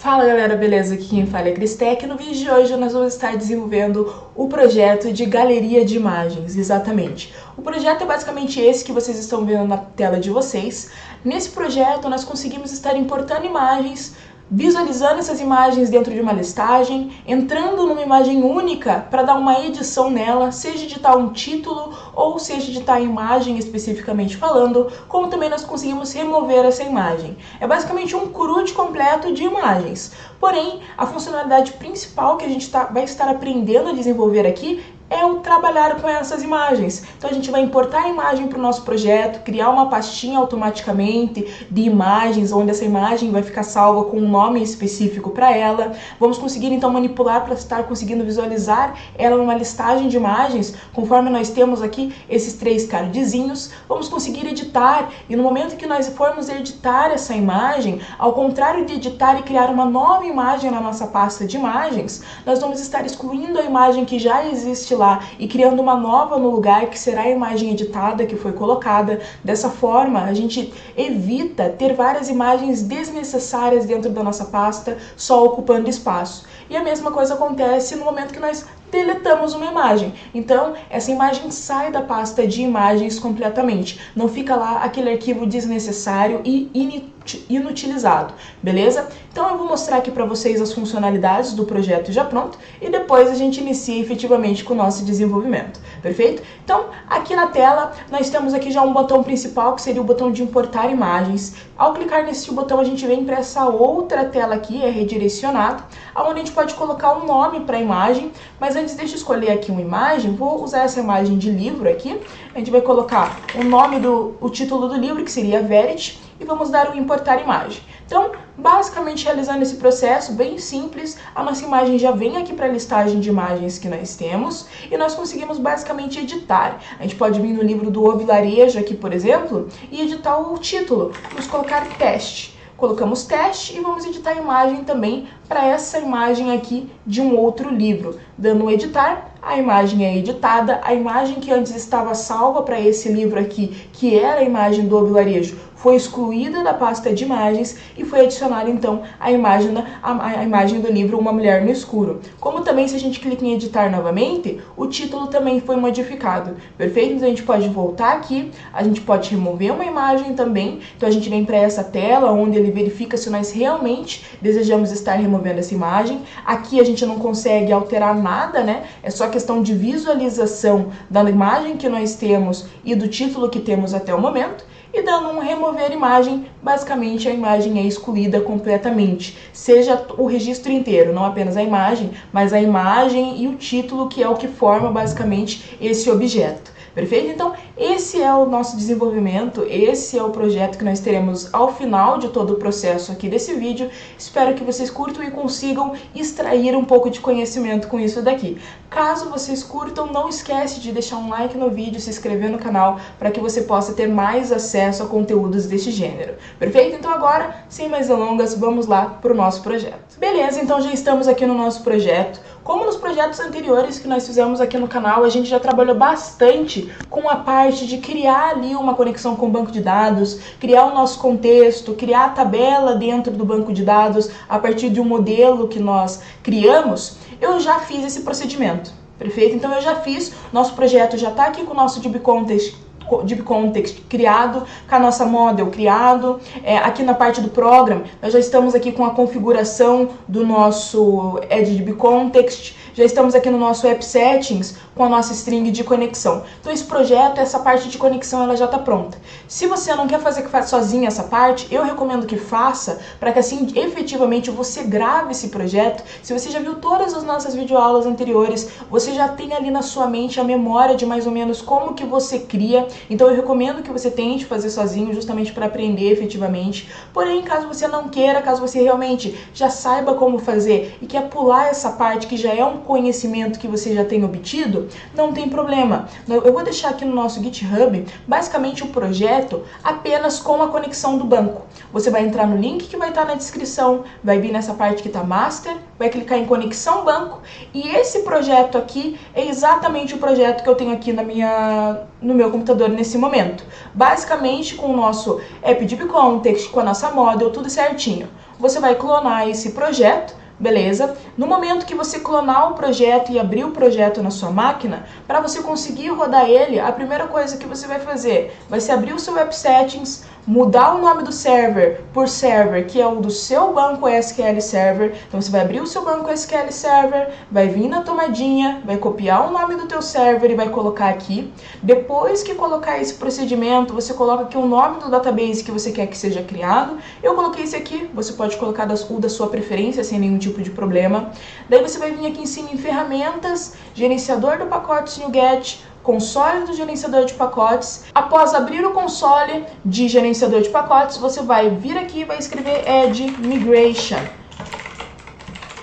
Fala galera, beleza? Aqui quem fala é Cristec e no vídeo de hoje nós vamos estar desenvolvendo o projeto de galeria de imagens, exatamente. O projeto é basicamente esse que vocês estão vendo na tela de vocês. Nesse projeto nós conseguimos estar importando imagens, visualizando essas imagens dentro de uma listagem, entrando numa imagem única para dar uma edição nela, seja editar um título ou seja editar a imagem especificamente falando, como também nós conseguimos remover essa imagem. É basicamente um CRUD completo de imagens. Porém, a funcionalidade principal que a gente vai estar aprendendo a desenvolver aqui é o trabalhar com essas imagens. Então a gente vai importar a imagem para o nosso projeto, criar uma pastinha automaticamente de imagens, onde essa imagem vai ficar salva com um nome específico para ela. Vamos conseguir então manipular para estar conseguindo visualizar ela numa listagem de imagens, conforme nós temos aqui esses três cardzinhos. Vamos conseguir editar, e no momento que nós formos editar essa imagem, ao contrário de editar e criar uma nova imagem na nossa pasta de imagens, nós vamos estar excluindo a imagem que já existe lá e criando uma nova no lugar, que será a imagem editada que foi colocada. Dessa forma, a gente evita ter várias imagens desnecessárias dentro da nossa pasta, só ocupando espaço. E a mesma coisa acontece no momento que nós deletamos uma imagem. Então, essa imagem sai da pasta de imagens completamente. Não fica lá aquele arquivo desnecessário e inutilizado, beleza? Então eu vou mostrar aqui para vocês as funcionalidades do projeto já pronto e depois a gente inicia efetivamente com o nosso desenvolvimento, perfeito? Então, aqui na tela, nós temos aqui já um botão principal, que seria o botão de importar imagens. Ao clicar nesse botão, a gente vem para essa outra tela aqui, é redirecionado, onde a gente pode colocar um nome para a imagem, mas antes deixa eu escolher aqui uma imagem, vou usar essa imagem de livro aqui, a gente vai colocar o nome o título do livro, que seria Verity, e vamos dar o importar imagem. Então, basicamente realizando esse processo bem simples, a nossa imagem já vem aqui para a listagem de imagens que nós temos e nós conseguimos basicamente editar. A gente pode vir no livro do O Vilarejo aqui, por exemplo, e editar o título. Vamos colocar teste. Colocamos teste e vamos editar a imagem também para essa imagem aqui de um outro livro. Dando um editar, a imagem é editada, a imagem que antes estava salva para esse livro aqui, que era a imagem do O Vilarejo, foi excluída da pasta de imagens e foi adicionada então a imagem do livro Uma Mulher no Escuro. Como também, se a gente clica em editar novamente, o título também foi modificado, perfeito? Então a gente pode voltar aqui, a gente pode remover uma imagem também, então a gente vem para essa tela onde ele verifica se nós realmente desejamos estar removendo essa imagem. Aqui a gente não consegue alterar nada, né? É só questão de visualização da imagem que nós temos e do título que temos até o momento. E dando um remover imagem, basicamente a imagem é excluída completamente. Seja o registro inteiro, não apenas a imagem, mas a imagem e o título, que é o que forma basicamente esse objeto. Perfeito? Então, esse é o nosso desenvolvimento, esse é o projeto que nós teremos ao final de todo o processo aqui desse vídeo. Espero que vocês curtam e consigam extrair um pouco de conhecimento com isso daqui. Caso vocês curtam, não esquece de deixar um like no vídeo, se inscrever no canal, para que você possa ter mais acesso a conteúdos desse gênero. Perfeito? Então agora, sem mais delongas, vamos lá para o nosso projeto. Beleza, então já estamos aqui no nosso projeto. Como nos projetos anteriores que nós fizemos aqui no canal, a gente já trabalhou bastante com a parte de criar ali uma conexão com o banco de dados, criar o nosso contexto, criar a tabela dentro do banco de dados a partir de um modelo que nós criamos. Eu já fiz esse procedimento, perfeito? Então eu já fiz, nosso projeto já está aqui com o nosso DB Context criado, com a nossa model criado, aqui na parte do program, nós já estamos aqui com a configuração do nosso DB Context, já estamos aqui no nosso App Settings com a nossa string de conexão. Então esse projeto, essa parte de conexão, ela já está pronta. Se você não quer fazer sozinho essa parte, eu recomendo que faça, para que assim efetivamente você grave esse projeto. Se você já viu todas as nossas videoaulas anteriores, você já tem ali na sua mente a memória de mais ou menos como que você cria. Então eu recomendo que você tente fazer sozinho, justamente para aprender efetivamente. Porém, caso você não queira, caso você realmente já saiba como fazer e quer pular essa parte que já é um conhecimento que você já tem obtido, não tem problema. Eu vou deixar aqui no nosso GitHub, basicamente o projeto apenas com a conexão do banco. Você vai entrar no link que vai estar na descrição, vai vir nessa parte que está Master, vai clicar em Conexão Banco, e esse projeto aqui é exatamente o projeto que eu tenho aqui no meu computador nesse momento. Basicamente com o nosso AppDB Context, com a nossa model, tudo certinho. você vai clonar esse projeto, beleza? No momento que você clonar o projeto e abrir o projeto na sua máquina, para você conseguir rodar ele, a primeira coisa que você vai fazer vai ser abrir o seu Web Settings, mudar o nome do server por server, que é o do seu banco SQL Server. Então você vai abrir o seu banco SQL Server, vai vir na tomadinha, vai copiar o nome do teu server e vai colocar aqui. Depois que colocar esse procedimento, você coloca aqui o nome do database que você quer que seja criado. Eu coloquei esse aqui, você pode colocar o da sua preferência sem nenhum tipo de problema. Daí você vai vir aqui em cima em ferramentas, gerenciador de pacotes NuGet, console do gerenciador de pacotes. Após abrir o console de gerenciador de pacotes, você vai vir aqui e vai escrever Add Migration.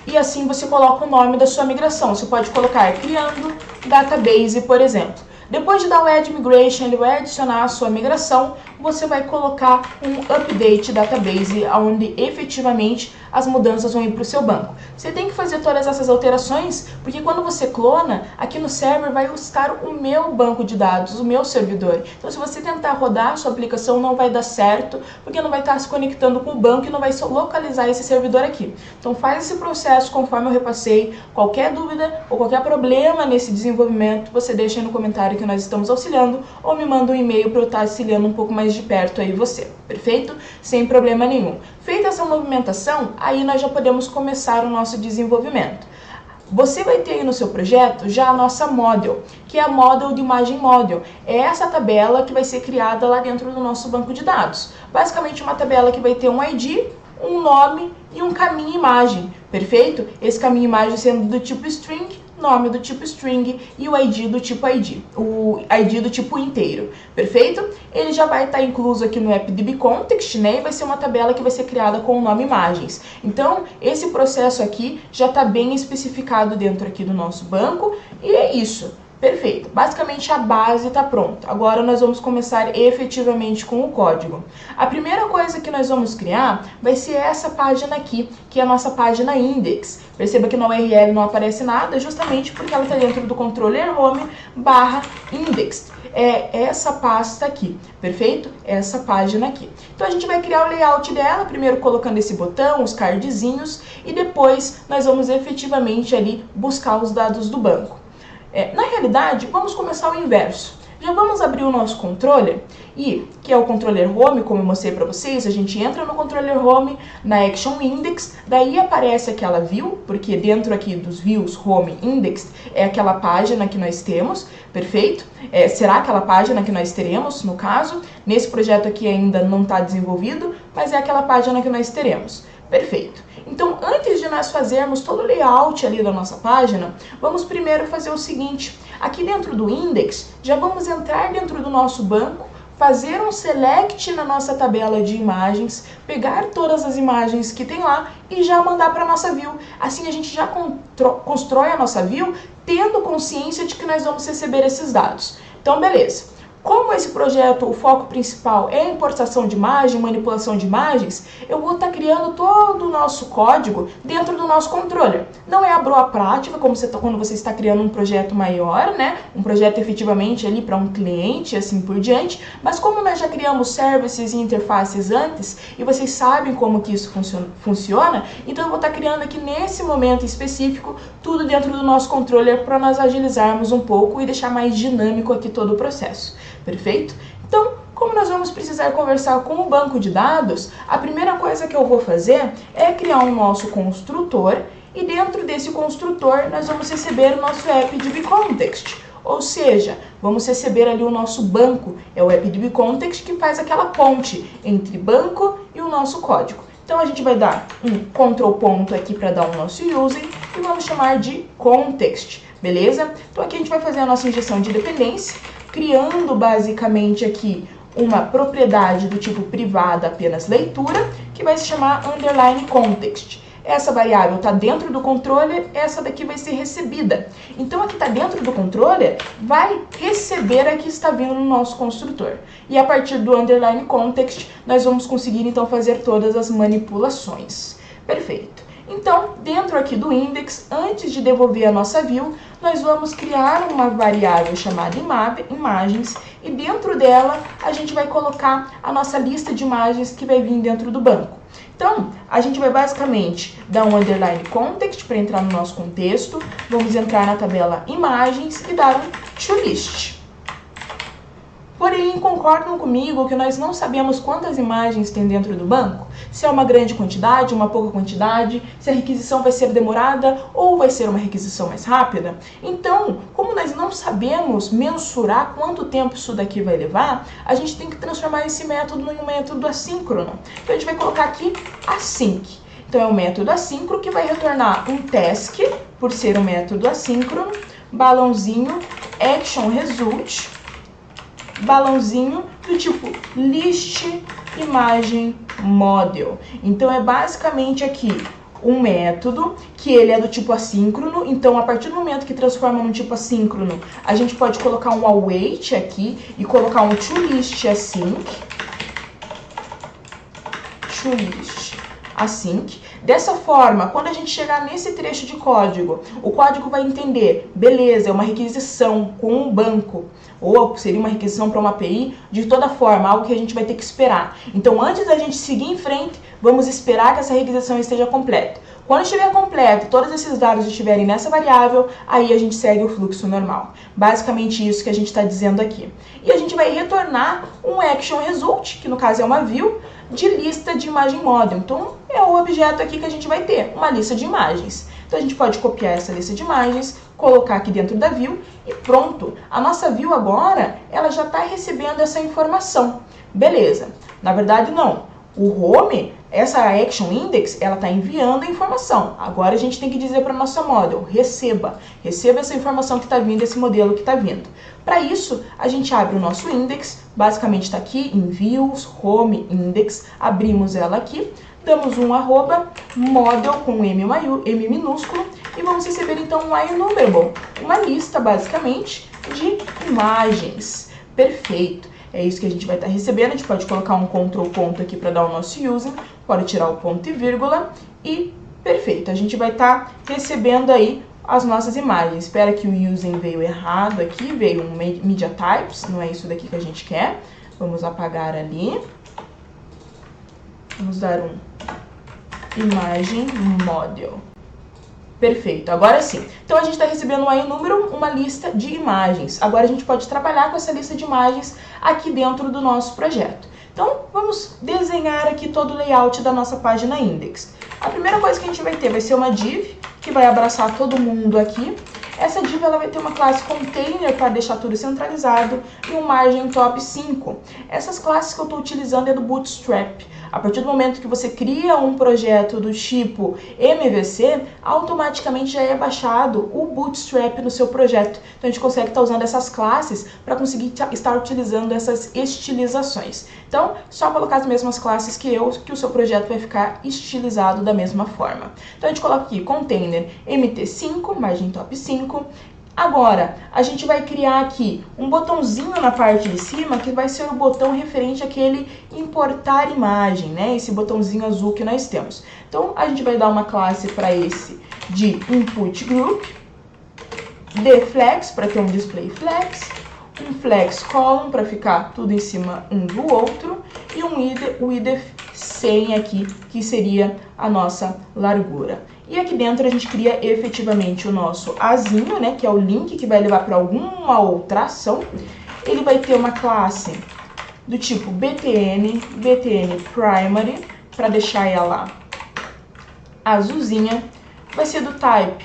E assim você coloca o nome da sua migração. Você pode colocar criando database, por exemplo. Depois de dar o Add Migration, ele vai adicionar a sua migração. Você vai colocar um Update Database, onde efetivamente as mudanças vão ir para o seu banco. Você tem que fazer todas essas alterações, porque quando você clona, aqui no server vai estar o meu banco de dados, o meu servidor. Então, se você tentar rodar a sua aplicação, não vai dar certo, porque não vai estar se conectando com o banco e não vai localizar esse servidor aqui. Então, faz esse processo conforme eu repassei. Qualquer dúvida ou qualquer problema nesse desenvolvimento, você deixa aí no comentário que nós estamos auxiliando, ou me manda um e-mail para eu estar auxiliando um pouco mais de perto aí você, perfeito? Sem problema nenhum. Feita essa movimentação, aí nós já podemos começar o nosso desenvolvimento. Você vai ter aí no seu projeto já a nossa model, que é a model de imagem model. É essa tabela que vai ser criada lá dentro do nosso banco de dados. Basicamente uma tabela que vai ter um ID, um nome e um caminho imagem, perfeito? Esse caminho imagem sendo do tipo string, nome do tipo string e o ID do tipo ID, o ID do tipo inteiro, perfeito? Ele já vai estar incluso aqui no AppDbContext, né? E vai ser uma tabela que vai ser criada com o nome imagens. Então, esse processo aqui já está bem especificado dentro aqui do nosso banco e é isso. Perfeito. Basicamente a base está pronta. Agora nós vamos começar efetivamente com o código. A primeira coisa que nós vamos criar vai ser essa página aqui, que é a nossa página index. Perceba que na URL não aparece nada, justamente porque ela está dentro do controller home /index. É essa pasta aqui, perfeito? Essa página aqui. Então a gente vai criar o layout dela, primeiro colocando esse botão, os cardzinhos, e depois nós vamos efetivamente ali buscar os dados do banco. Na realidade, vamos começar o inverso. Já vamos abrir o nosso controller, que é o controller home, como eu mostrei para vocês. A gente entra no controller home, na action index, daí aparece aquela view, porque dentro aqui dos views home index é aquela página que nós temos, perfeito? Será aquela página que nós teremos, no caso. Nesse projeto aqui ainda não está desenvolvido, mas é aquela página que nós teremos. Perfeito. Então, antes de nós fazermos todo o layout ali da nossa página, vamos primeiro fazer o seguinte. Aqui dentro do index, já vamos entrar dentro do nosso banco, fazer um select na nossa tabela de imagens, pegar todas as imagens que tem lá e já mandar para a nossa view. Assim a gente já constrói a nossa view tendo consciência de que nós vamos receber esses dados. Então, beleza. Como esse projeto, o foco principal é a importação de imagem, manipulação de imagens, eu vou estar criando todo o nosso código dentro do nosso controller. Não é a boa prática, como quando você está criando um projeto maior, né? Um projeto efetivamente ali para um cliente, assim por diante. Mas como nós já criamos services e interfaces antes, e vocês sabem como que isso funciona, então eu vou estar criando aqui nesse momento específico, tudo dentro do nosso controller para nós agilizarmos um pouco e deixar mais dinâmico aqui todo o processo. Perfeito? Então, como nós vamos precisar conversar com o banco de dados, a primeira coisa que eu vou fazer é criar um nosso construtor e dentro desse construtor nós vamos receber o nosso AppDbContext. Ou seja, vamos receber ali o nosso banco, é o AppDbContext que faz aquela ponte entre banco e o nosso código. Então a gente vai dar um Ctrl ponto aqui para dar o nosso using e vamos chamar de context, beleza? Então aqui a gente vai fazer a nossa injeção de dependência, criando basicamente aqui uma propriedade do tipo privada apenas leitura, que vai se chamar underline context. Essa variável está dentro do controller, essa daqui vai ser recebida. Então, aqui está dentro do controller, vai receber a que está vindo no nosso construtor. E a partir do underline context, nós vamos conseguir então fazer todas as manipulações. Perfeito. Então, dentro aqui do index, antes de devolver a nossa view, nós vamos criar uma variável chamada imagens e dentro dela a gente vai colocar a nossa lista de imagens que vai vir dentro do banco. Então, a gente vai basicamente dar um underline context para entrar no nosso contexto, vamos entrar na tabela imagens e dar um toList. Porém, concordam comigo que nós não sabemos quantas imagens tem dentro do banco? Se é uma grande quantidade, uma pouca quantidade, se a requisição vai ser demorada ou vai ser uma requisição mais rápida? Então, como nós não sabemos mensurar quanto tempo isso daqui vai levar, a gente tem que transformar esse método em um método assíncrono. Então, a gente vai colocar aqui async. Então, é o método assíncrono que vai retornar um task, por ser um método assíncrono, balãozinho action result, balãozinho do tipo list imagem model. Então é basicamente aqui um método que ele é do tipo assíncrono. Então a partir do momento que transforma num tipo assíncrono, a gente pode colocar um await aqui e colocar um toList async. toList async. Dessa forma, quando a gente chegar nesse trecho de código, o código vai entender, beleza, é uma requisição com um banco, ou seria uma requisição para uma API, de toda forma, algo que a gente vai ter que esperar. Então, antes da gente seguir em frente, vamos esperar que essa requisição esteja completa. Quando estiver completo, todos esses dados estiverem nessa variável, aí a gente segue o fluxo normal. Basicamente isso que a gente está dizendo aqui. E a gente vai retornar um action result, que no caso é uma view, de lista de imagem model. Então, é o objeto aqui que a gente vai ter, uma lista de imagens. Então, a gente pode copiar essa lista de imagens, colocar aqui dentro da view e pronto. A nossa view agora, ela já está recebendo essa informação. Beleza. Na verdade, não. O home, essa action index, ela está enviando a informação. Agora a gente tem que dizer para a nossa model, receba essa informação que está vindo, esse modelo que está vindo. Para isso, a gente abre o nosso index, basicamente está aqui em views, home, index, abrimos ela aqui, damos um arroba, model com M minúsculo, e vamos receber então um IEnumerable, uma lista basicamente de imagens. Perfeito. É isso que a gente vai estar recebendo. A gente pode colocar um Ctrl ponto aqui para dar o nosso using, pode tirar o ponto e vírgula e perfeito. A gente vai estar recebendo aí as nossas imagens. Espera que o using veio errado aqui, veio um media types, não é isso daqui que a gente quer. Vamos apagar ali. Vamos dar um imagem model. Perfeito, agora sim. Então a gente está recebendo aí um número, uma lista de imagens. Agora a gente pode trabalhar com essa lista de imagens aqui dentro do nosso projeto. Então vamos desenhar aqui todo o layout da nossa página index. A primeira coisa que a gente vai ter vai ser uma div, que vai abraçar todo mundo aqui. Essa div ela vai ter uma classe container para deixar tudo centralizado e um margin top 5. Essas classes que eu estou utilizando é do Bootstrap. A partir do momento que você cria um projeto do tipo MVC, automaticamente já é baixado o Bootstrap no seu projeto. Então a gente consegue estar usando essas classes para conseguir estar utilizando essas estilizações. Então, só colocar as mesmas classes que o seu projeto vai ficar estilizado da mesma forma. Então a gente coloca aqui container mt5, margem top 5. Agora, a gente vai criar aqui um botãozinho na parte de cima, que vai ser o botão referente àquele importar imagem, né? Esse botãozinho azul que nós temos. Então, a gente vai dar uma classe para esse de input group, dFlex, para ter um display flex, um flex column, para ficar tudo em cima um do outro, e um width 100 aqui, que seria a nossa largura. E aqui dentro a gente cria efetivamente o nosso azinho, né, que é o link que vai levar para alguma outra ação. Ele vai ter uma classe do tipo btn primary, para deixar ela azulzinha. Vai ser do type.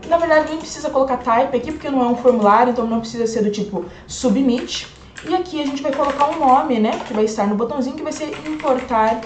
Na verdade, nem precisa colocar type aqui, porque não é um formulário, então não precisa ser do tipo submit. E aqui a gente vai colocar um nome, né, que vai estar no botãozinho, que vai ser importar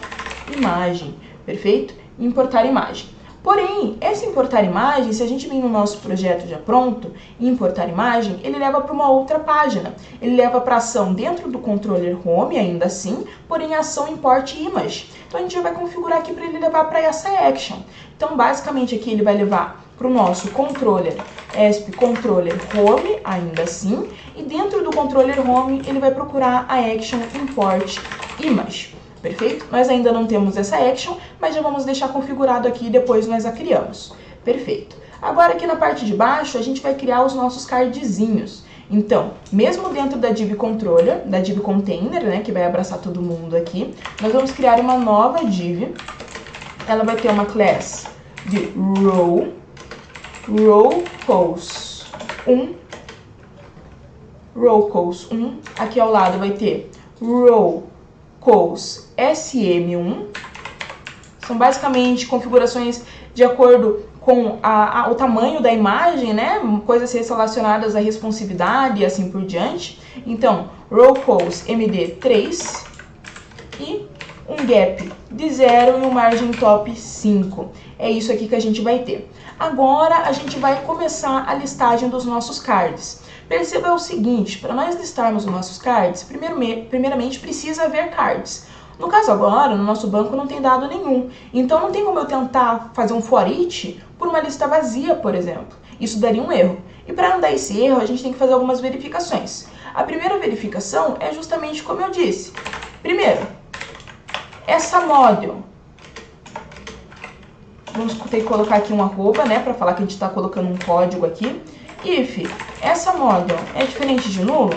imagem. Perfeito? Importar imagem. Porém, esse importar imagem, se a gente vir no nosso projeto já pronto, e importar imagem, ele leva para uma outra página. Ele leva para a ação dentro do controller home, ainda assim, porém a ação import image. Então a gente já vai configurar aqui para ele levar para essa action. Então, basicamente aqui ele vai levar para o nosso controller, ESP controller home, ainda assim, e dentro do controller home ele vai procurar a action import image. Perfeito? Nós ainda não temos essa action, mas já vamos deixar configurado aqui e depois nós a criamos. Perfeito. Agora aqui na parte de baixo a gente vai criar os nossos cardzinhos. Então, mesmo dentro da div controller, da div container, né, que vai abraçar todo mundo aqui, nós vamos criar uma nova div ela vai ter uma class de row calls 1, row calls 1, aqui ao lado vai ter row calls sm1, são basicamente configurações de acordo com o tamanho da imagem, né? Coisas relacionadas à responsividade e assim por diante. Então, row calls md3 e um gap de 0 e um margin top 5. É isso aqui que a gente vai ter. Agora, a gente vai começar a listagem dos nossos cards. Perceba o seguinte, para nós listarmos os nossos cards, primeiramente precisa haver cards. No caso agora, no nosso banco não tem dado nenhum, então não tem como eu tentar fazer um for each por uma lista vazia, por exemplo. Isso daria um erro. E para não dar esse erro, a gente tem que fazer algumas verificações. A primeira verificação é justamente como eu disse. Primeiro, essa model, vamos ter que colocar aqui um arroba, né, para falar que a gente está colocando um código aqui. If essa model é diferente de nulo,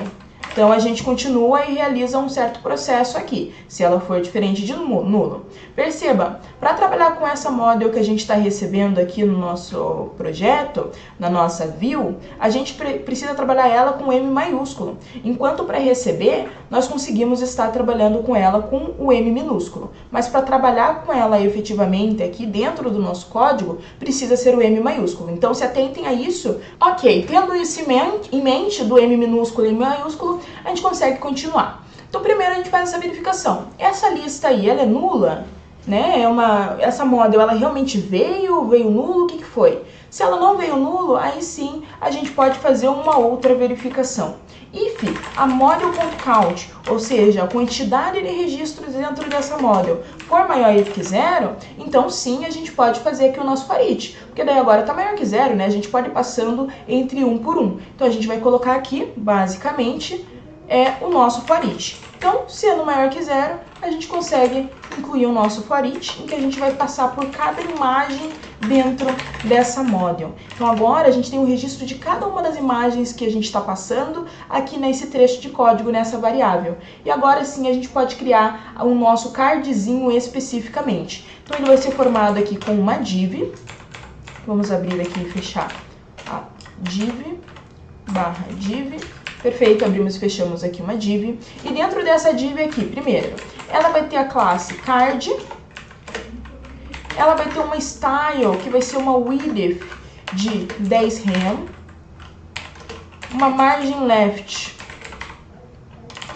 então a gente continua e realiza um certo processo aqui, se ela for diferente de nulo. Perceba, para trabalhar com essa model que a gente está recebendo aqui no nosso projeto, na nossa view, a gente precisa trabalhar ela com M maiúsculo, enquanto para receber, nós conseguimos estar trabalhando com ela com o M minúsculo. Mas para trabalhar com ela efetivamente aqui dentro do nosso código, precisa ser o M maiúsculo. Então se atentem a isso. Ok, tendo isso em mente do M minúsculo e M maiúsculo, a gente consegue continuar. Então primeiro a gente faz essa verificação. Essa lista aí, ela é nula? Né? Essa model, ela realmente veio nulo? O que foi? Se ela não veio nulo, aí sim a gente pode fazer uma outra verificação. If a model.count, ou seja, a quantidade de registros dentro dessa model, for maior que 0, então sim a gente pode fazer aqui o nosso for each, porque daí agora está maior que 0, né? A gente pode ir passando entre 1 por 1. Então a gente vai colocar aqui, basicamente, o nosso for each. Então, sendo maior que 0, a gente consegue incluir o nosso for each, em que a gente vai passar por cada imagem dentro dessa model. Então agora a gente tem um registro de cada uma das imagens que a gente está passando aqui nesse trecho de código, nessa variável. E agora sim a gente pode criar o nosso cardzinho especificamente. Então ele vai ser formado aqui com uma div. Vamos abrir aqui e fechar a div, /div. Perfeito, abrimos e fechamos aqui uma div. E dentro dessa div aqui, primeiro, ela vai ter a classe card. Ela vai ter uma style, que vai ser uma width de 10 rem. Uma margin left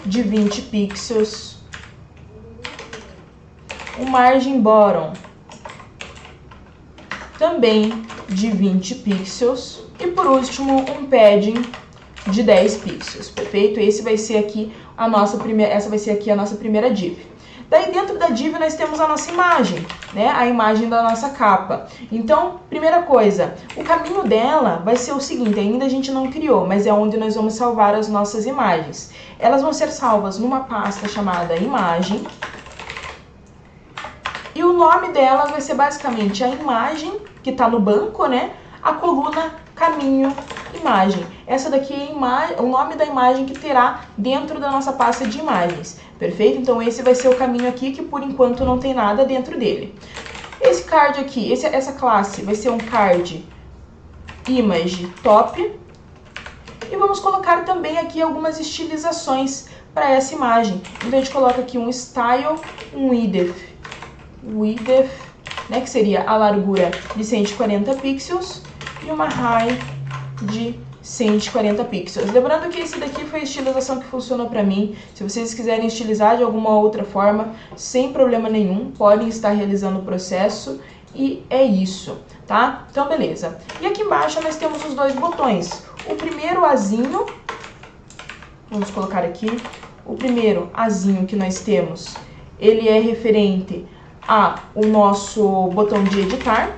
de 20 pixels. Um margin bottom também de 20 pixels. E por último, um padding de 10 pixels, perfeito? Essa vai ser aqui a nossa primeira div. Daí dentro da div nós temos a nossa imagem, né? A imagem da nossa capa. Então, primeira coisa, o caminho dela vai ser o seguinte, ainda a gente não criou, mas é onde nós vamos salvar as nossas imagens. Elas vão ser salvas numa pasta chamada imagem. E o nome dela vai ser basicamente a imagem que está no banco, né? A coluna caminho imagem. Essa daqui é o nome da imagem que terá dentro da nossa pasta de imagens. Perfeito? Então esse vai ser o caminho aqui que por enquanto não tem nada dentro dele. Esse card aqui, essa classe vai ser um card image top. E vamos colocar também aqui algumas estilizações para essa imagem. Então a gente coloca aqui um style, um width, né, que seria a largura de 140 pixels e uma height de 140 pixels. Lembrando que esse daqui foi a estilização que funcionou para mim. Se vocês quiserem estilizar de alguma outra forma, sem problema nenhum, podem estar realizando o processo e é isso, tá? Então, beleza. E aqui embaixo nós temos os dois botões. O primeiro azinho, vamos colocar aqui, o primeiro azinho que nós temos, ele é referente ao nosso botão de editar.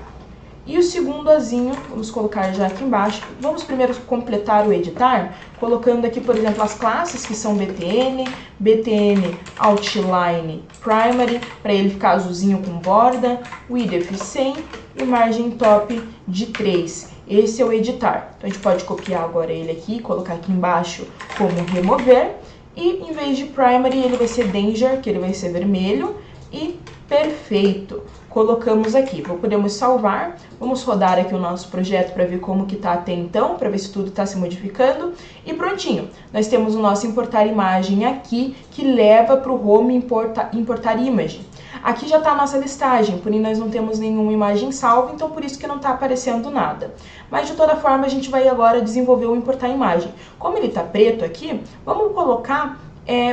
E o segundo azinho, vamos colocar já aqui embaixo. Vamos primeiro completar o editar, colocando aqui, por exemplo, as classes que são BTN, BTN Outline Primary, para ele ficar azulzinho com borda, Width 100 e margem top de 3. Esse é o editar. Então a gente pode copiar agora ele aqui, colocar aqui embaixo como remover. E em vez de Primary, ele vai ser Danger, que ele vai ser vermelho. E perfeito. colocamos aqui. Podemos salvar, vamos rodar aqui o nosso projeto para ver como que tá até então, para ver se tudo está se modificando. E prontinho, nós temos o nosso importar imagem aqui, que leva para o home importar image. Aqui já está a nossa listagem, porém nós não temos nenhuma imagem salva, então por isso que não está aparecendo nada. Mas de toda forma a gente vai agora desenvolver o importar imagem. Como ele está preto aqui, vamos colocar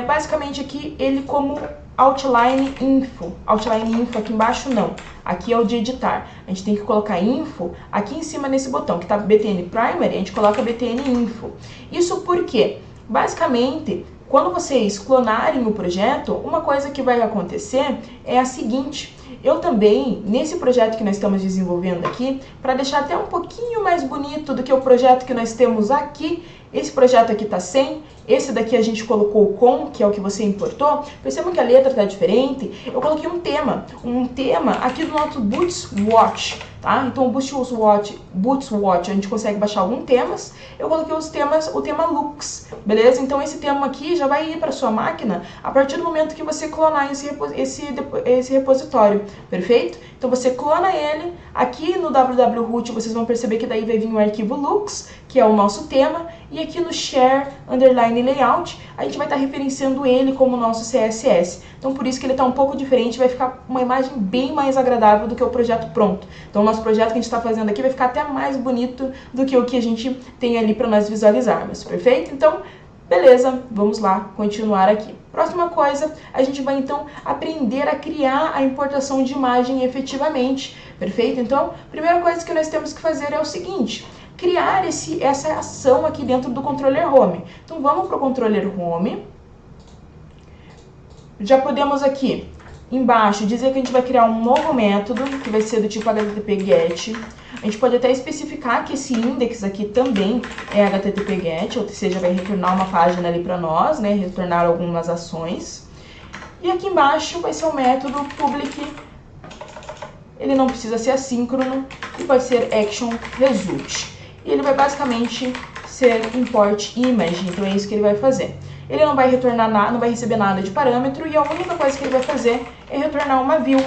basicamente aqui ele como Outline Info. Outline Info aqui embaixo não, aqui é o de editar. A gente tem que colocar Info aqui em cima nesse botão que está BTN Primary, a gente coloca BTN Info. Isso porque, basicamente, quando vocês clonarem o projeto, uma coisa que vai acontecer é a seguinte: eu também, nesse projeto que nós estamos desenvolvendo aqui, para deixar até um pouquinho mais bonito do que o projeto que nós temos aqui, esse projeto aqui está sem, esse daqui a gente colocou com, que é o que você importou. Percebam que a letra está diferente. Eu coloquei um tema aqui do nosso Boots Watch, tá? Então o Boots Watch a gente consegue baixar alguns temas. Eu coloquei os temas, o tema Looks, beleza? Então esse tema aqui já vai ir para sua máquina a partir do momento que você clonar esse repositório, perfeito? Então você clona ele, aqui no www-root vocês vão perceber que daí vai vir o arquivo Looks, que é o nosso tema, e aqui no Share Underline Layout, a gente vai estar referenciando ele como nosso CSS. Então por isso que ele está um pouco diferente, vai ficar uma imagem bem mais agradável do que o projeto pronto. Então o nosso projeto que a gente está fazendo aqui vai ficar até mais bonito do que o que a gente tem ali para nós visualizarmos, perfeito? Então, beleza, vamos lá continuar aqui. Próxima coisa, a gente vai então aprender a criar a importação de imagem efetivamente, perfeito? Então, a primeira coisa que nós temos que fazer é o seguinte: criar essa ação aqui dentro do controller home. Então vamos para o controller home. Já podemos aqui embaixo dizer que a gente vai criar um novo método, que vai ser do tipo HTTP-GET. A gente pode até especificar que esse index aqui também é HTTP-GET, ou seja, vai retornar uma página ali para nós, né, retornar algumas ações. E aqui embaixo vai ser o método public. Ele não precisa ser assíncrono e pode ser action result. E ele vai basicamente ser import image, então é isso que ele vai fazer. Ele não vai retornar nada, não vai receber nada de parâmetro, e a única coisa que ele vai fazer é retornar uma view.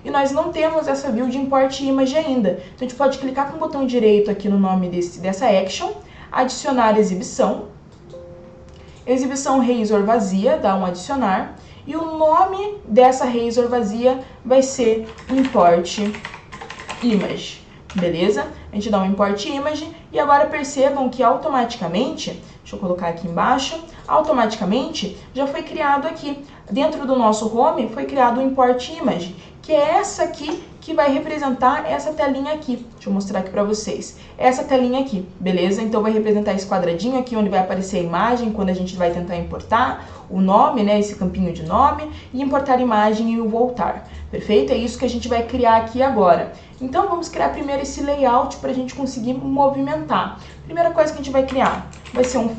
E nós não temos essa view de import image ainda. Então a gente pode clicar com o botão direito aqui no nome dessa action, adicionar exibição, exibição razor vazia, dá um adicionar, e o nome dessa razor vazia vai ser import image. Beleza? A gente dá um import image e agora percebam que automaticamente, deixa eu colocar aqui embaixo, automaticamente já foi criado aqui, dentro do nosso home foi criado um import image, que é essa aqui que vai representar essa telinha aqui. Deixa eu mostrar aqui para vocês. Essa telinha aqui, beleza? Então vai representar esse quadradinho aqui onde vai aparecer a imagem quando a gente vai tentar importar o nome, né, esse campinho de nome, e importar imagem e o voltar. Perfeito? É isso que a gente vai criar aqui agora. Então vamos criar primeiro esse layout para a gente conseguir movimentar. Primeira coisa que a gente vai criar vai ser um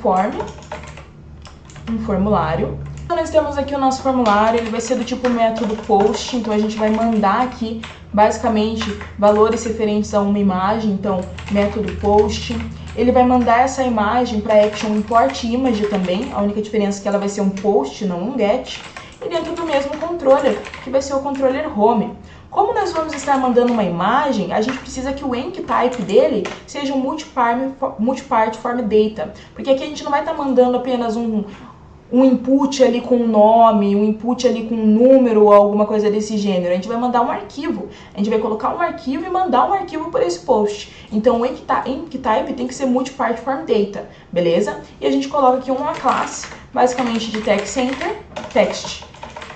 formulário. Então nós temos aqui o nosso formulário, ele vai ser do tipo método post, então a gente vai mandar aqui basicamente valores referentes a uma imagem, então método post. Ele vai mandar essa imagem para action import image também, a única diferença é que ela vai ser um post, não um get. E dentro do mesmo controller, que vai ser o controller home. Como nós vamos estar mandando uma imagem, a gente precisa que o enctype dele seja um multipart form data, porque aqui a gente não vai estar mandando apenas um input ali com um nome, um input ali com um número ou alguma coisa desse gênero. A gente vai mandar um arquivo. A gente vai colocar um arquivo e mandar um arquivo por esse post. Então o enctype tem que ser multipart form data, beleza? E a gente coloca aqui uma classe, basicamente de text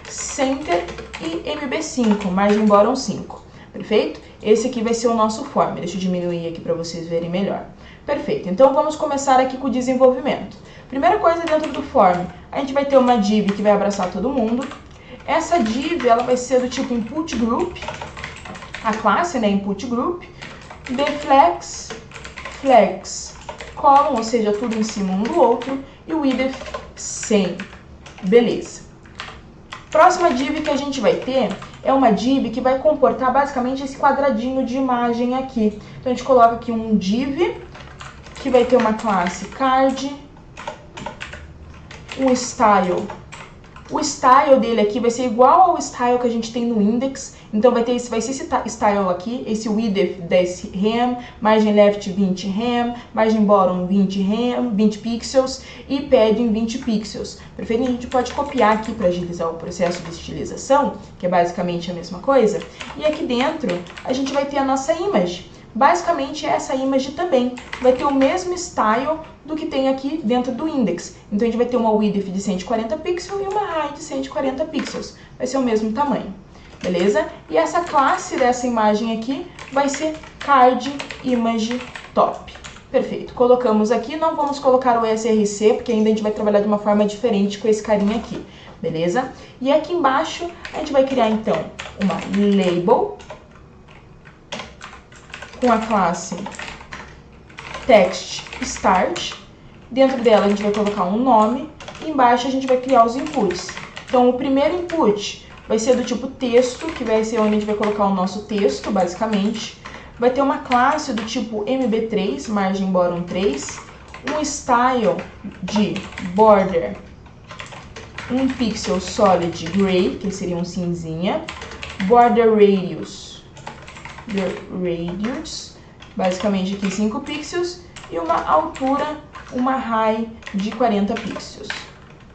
center e mb5, margem bottom 5. Perfeito? Esse aqui vai ser o nosso form. Deixa eu diminuir aqui para vocês verem melhor. Perfeito. Então vamos começar aqui com o desenvolvimento. Primeira coisa, dentro do form, a gente vai ter uma div que vai abraçar todo mundo. Essa div, ela vai ser do tipo input group, a classe, né, input group, deflex, flex, column, ou seja, tudo em cima um do outro, e o idef 100. Beleza. Próxima div que a gente vai ter é uma div que vai comportar basicamente esse quadradinho de imagem aqui. Então a gente coloca aqui um div que vai ter uma classe card, um style O style dele aqui vai ser igual ao style que a gente tem no index, então vai ser esse style aqui, esse width 10 rem, margem left 20 rem, margem bottom 20 rem, 20 pixels e padding 20 pixels. Perfeito? A gente pode copiar aqui para agilizar o processo de estilização, que é basicamente a mesma coisa. E aqui dentro a gente vai ter a nossa image. Basicamente essa image também vai ter o mesmo style do que tem aqui dentro do index. Então a gente vai ter uma width de 140 pixels e uma height de 140 pixels. Vai ser o mesmo tamanho, beleza? E essa classe dessa imagem aqui vai ser card image top. Perfeito. Colocamos aqui, não vamos colocar o src, porque ainda a gente vai trabalhar de uma forma diferente com esse carinha aqui, beleza? E aqui embaixo a gente vai criar então uma label com a classe text start. Dentro dela a gente vai colocar um nome e embaixo a gente vai criar os inputs. Então o primeiro input vai ser do tipo texto, que vai ser onde a gente vai colocar o nosso texto, basicamente. Vai ter uma classe do tipo mb3, margem bottom 3, um style de border 1 pixel solid gray, que seria um cinzinha, border radius, basicamente aqui 5 pixels, e uma altura, uma high de 40 pixels.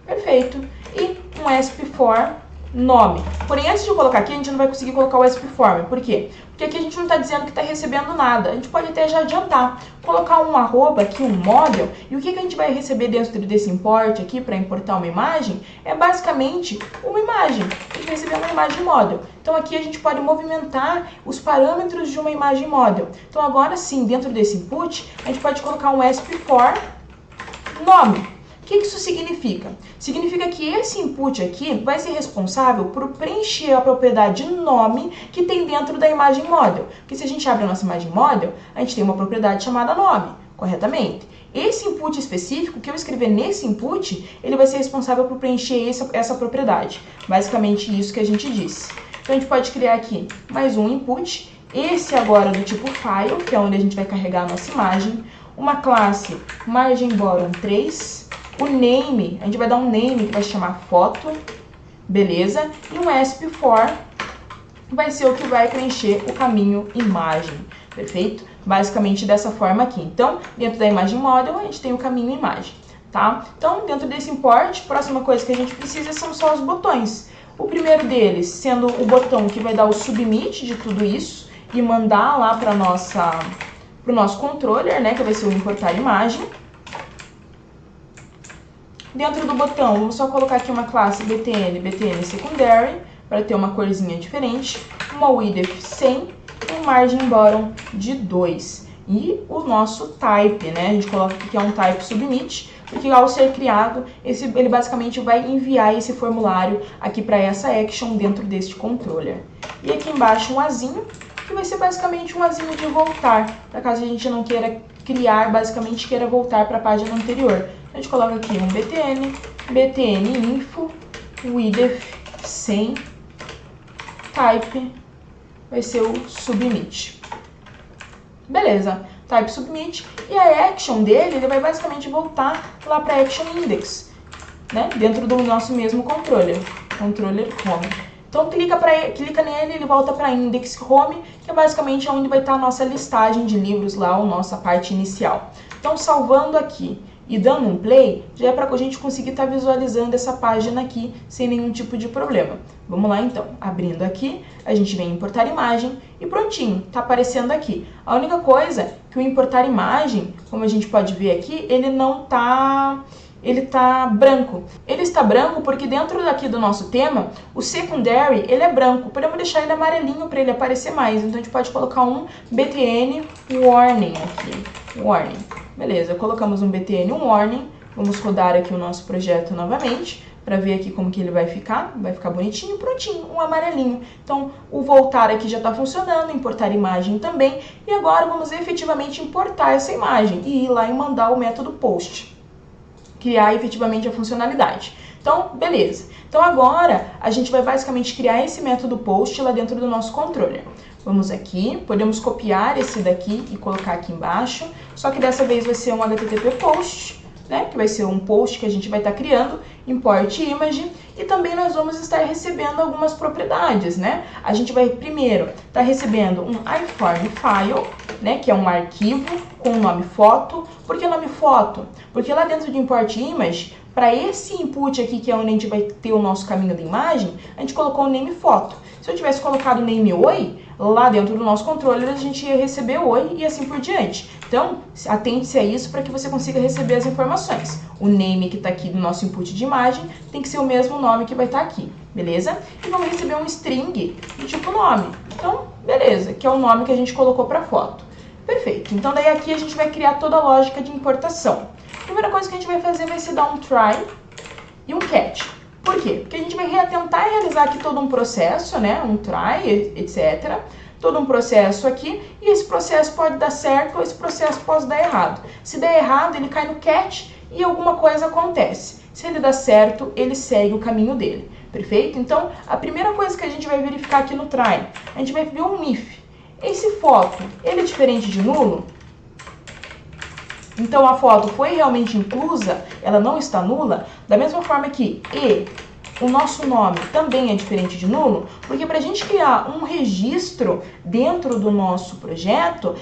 Perfeito. E um SP4 nome. Porém, antes de eu colocar aqui, a gente não vai conseguir colocar o SP4. Por quê? Porque aqui a gente não está dizendo que está recebendo nada. A gente pode até já adiantar. Colocar um arroba aqui, um model, e o que a gente vai receber dentro desse import aqui para importar uma imagem é basicamente uma imagem. A gente vai receber uma imagem model. Então aqui a gente pode movimentar os parâmetros de uma imagem model. Então agora sim, dentro desse input, a gente pode colocar um SP4 nome. O que isso significa? Significa que esse input aqui vai ser responsável por preencher a propriedade nome que tem dentro da imagem model. Porque se a gente abre a nossa imagem model, a gente tem uma propriedade chamada nome, corretamente? Esse input específico, que eu escrever nesse input, ele vai ser responsável por preencher essa propriedade. Basicamente isso que a gente disse. Então a gente pode criar aqui mais um input, esse agora do tipo file, que é onde a gente vai carregar a nossa imagem, uma classe margem bottom 3, o name, a gente vai dar um name que vai se chamar foto, beleza? E um SP4 vai ser o que vai preencher o caminho imagem, perfeito? Basicamente dessa forma aqui. Então, dentro da imagem model, a gente tem o caminho imagem, tá? Então, dentro desse import, a próxima coisa que a gente precisa são só os botões. O primeiro deles sendo o botão que vai dar o submit de tudo isso e mandar lá para o nosso controller, né, que vai ser o importar imagem. Dentro do botão, vamos só colocar aqui uma classe BTN secondary, para ter uma corzinha diferente, uma width 100 e um margin bottom de 2. E o nosso type, né? A gente coloca aqui que é um type submit, porque ao ser criado, ele basicamente vai enviar esse formulário aqui para essa action dentro deste controller. E aqui embaixo um azinho, que vai ser basicamente um azinho de voltar, para caso a gente não queira criar, basicamente queira voltar para a página anterior. A gente coloca aqui um btn info, width 100, type vai ser o submit. Beleza, type submit, e a action dele, ele vai basicamente voltar lá para action index, né? Dentro do nosso mesmo controller home. Então clica nele, ele volta para index home, que é basicamente onde vai estar a nossa listagem de livros lá, a nossa parte inicial. Então salvando aqui e dando um play, já é para a gente conseguir estar visualizando essa página aqui sem nenhum tipo de problema. Vamos lá então, abrindo aqui, a gente vem importar imagem e prontinho, tá aparecendo aqui. A única coisa que o importar imagem, como a gente pode ver aqui, ele tá branco. Ele está branco porque dentro daqui do nosso tema, o secondary, ele é branco. Podemos deixar ele amarelinho para ele aparecer mais. Então a gente pode colocar um btn warning aqui, warning. Beleza, colocamos um btn warning, vamos rodar aqui o nosso projeto novamente, para ver aqui como que ele vai ficar bonitinho, prontinho, um amarelinho. Então, o voltar aqui já está funcionando, importar imagem também, e agora vamos efetivamente importar essa imagem, e ir lá e mandar o método post, criar efetivamente a funcionalidade. Então, beleza. Então agora, a gente vai basicamente criar esse método post lá dentro do nosso controller. Vamos aqui, podemos copiar esse daqui e colocar aqui embaixo, só que dessa vez vai ser um http post, né, que vai ser um post que a gente vai estar criando, import image, e também nós vamos estar recebendo algumas propriedades, né? A gente vai primeiro estar recebendo um iForm file, né, que é um arquivo com o nome foto. Por que o nome foto? Porque lá dentro de import image, para esse input aqui, que é onde a gente vai ter o nosso caminho da imagem, a gente colocou o name foto. Se eu tivesse colocado o name oi, lá dentro do nosso controller a gente ia receber oi e assim por diante. Então, atente-se a isso para que você consiga receber as informações. O name que está aqui no nosso input de imagem tem que ser o mesmo nome que vai estar aqui, beleza? E vamos receber um string do tipo nome. Então, beleza, que é o nome que a gente colocou para a foto. Perfeito. Então, daí aqui a gente vai criar toda a lógica de importação. A primeira coisa que a gente vai fazer vai ser dar um try e um catch. Por quê? Porque a gente vai tentar realizar aqui todo um processo, né? Um try, etc. Todo um processo aqui, e esse processo pode dar certo ou esse processo pode dar errado. Se der errado, ele cai no catch e alguma coisa acontece. Se ele dá certo, ele segue o caminho dele. Perfeito? Então, a primeira coisa que a gente vai verificar aqui no try, a gente vai ver um if. Esse foto, ele é diferente de nulo? Então, a foto foi realmente inclusa, ela não está nula, da mesma forma que o nosso nome também é diferente de nulo, porque para a gente criar um registro dentro do nosso projeto,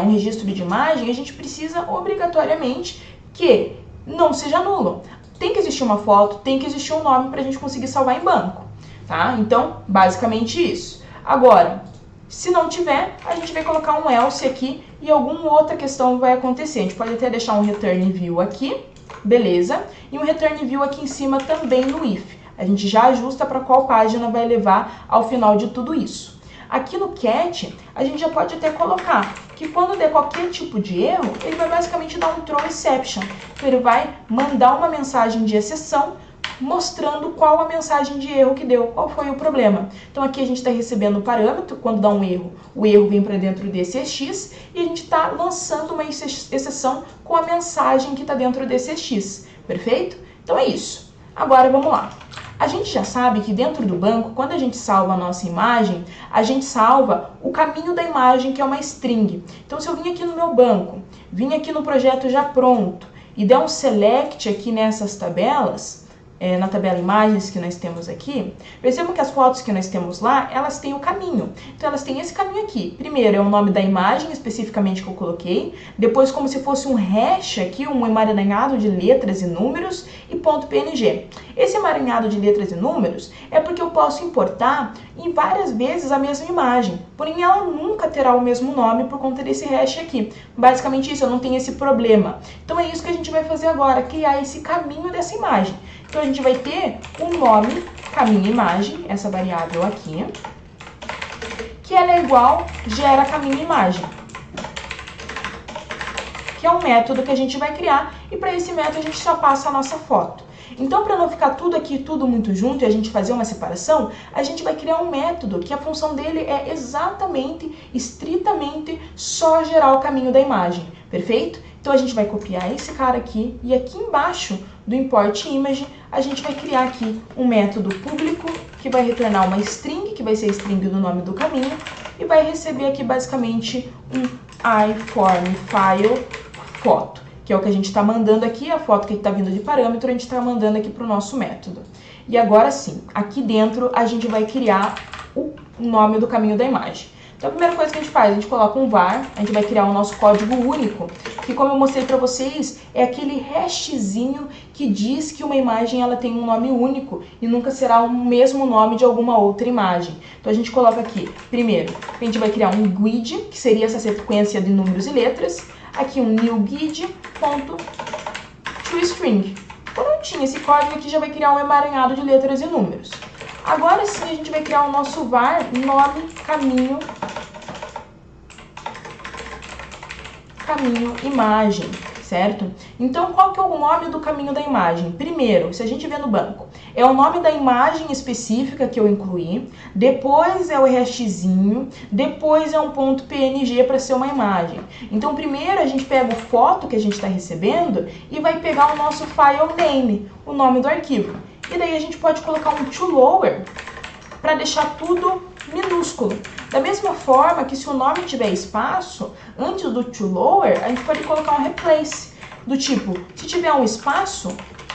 um registro de imagem, a gente precisa obrigatoriamente que não seja nulo. Tem que existir uma foto, tem que existir um nome para a gente conseguir salvar em banco, tá? Então, basicamente isso. Agora, se não tiver, a gente vai colocar um else aqui e alguma outra questão vai acontecer. A gente pode até deixar um return view aqui, beleza? E um return view aqui em cima também no if. A gente já ajusta para qual página vai levar ao final de tudo isso. Aqui no catch, a gente já pode até colocar que quando der qualquer tipo de erro, ele vai basicamente dar um throw exception. Então ele vai mandar uma mensagem de exceção mostrando qual a mensagem de erro que deu, qual foi o problema. Então aqui a gente está recebendo o parâmetro, quando dá um erro, o erro vem para dentro desse EX e a gente está lançando uma exceção com a mensagem que está dentro desse EX, perfeito? Então é isso. Agora vamos lá. A gente já sabe que dentro do banco, quando a gente salva a nossa imagem, a gente salva o caminho da imagem, que é uma string. Então se eu vim aqui no meu banco, vim aqui no projeto já pronto e der um select aqui nessas tabelas, na tabela imagens que nós temos aqui, percebam que as fotos que nós temos lá, elas têm o caminho. Então elas têm esse caminho aqui. Primeiro é o nome da imagem especificamente que eu coloquei, depois como se fosse um hash aqui, um emaranhado de letras e números e ponto .png. Esse emaranhado de letras e números é porque eu posso importar em várias vezes a mesma imagem, porém ela nunca terá o mesmo nome por conta desse hash aqui. Basicamente isso, eu não tenho esse problema. Então é isso que a gente vai fazer agora, criar esse caminho dessa imagem. Então a gente vai ter um nome, caminho imagem, essa variável aqui, que ela é igual gera caminho imagem, que é um método que a gente vai criar, e para esse método a gente só passa a nossa foto. Então, para não ficar tudo aqui, tudo muito junto e a gente fazer uma separação, a gente vai criar um método que a função dele é exatamente, estritamente, só gerar o caminho da imagem, perfeito? Então, a gente vai copiar esse cara aqui e aqui embaixo do import image, a gente vai criar aqui um método público que vai retornar uma string, que vai ser a string do nome do caminho, e vai receber aqui basicamente um iForm file foto, que é o que a gente está mandando aqui, a foto que está vindo de parâmetro, a gente está mandando aqui para o nosso método. E agora sim, aqui dentro a gente vai criar o nome do caminho da imagem. Então a primeira coisa que a gente faz, a gente coloca um var, a gente vai criar o nosso código único, que como eu mostrei para vocês, é aquele hashzinho que diz que uma imagem ela tem um nome único e nunca será o mesmo nome de alguma outra imagem. Então a gente coloca aqui, primeiro, a gente vai criar um guid, que seria essa sequência de números e letras, aqui um new guid.toString. Prontinho, esse código aqui já vai criar um emaranhado de letras e números. Agora sim a gente vai criar o nosso var nome caminho imagem, certo? Então qual que é o nome do caminho da imagem? Primeiro, se a gente vê no banco, é o nome da imagem específica que eu incluí, depois é o hashzinho, depois é um ponto .png para ser uma imagem. Então primeiro a gente pega o foto que a gente está recebendo e vai pegar o nosso file name, o nome do arquivo. E daí a gente pode colocar um toLower para deixar tudo minúsculo. Da mesma forma que se o nome tiver espaço, antes do toLower, a gente pode colocar um replace. do tipo, se tiver um espaço,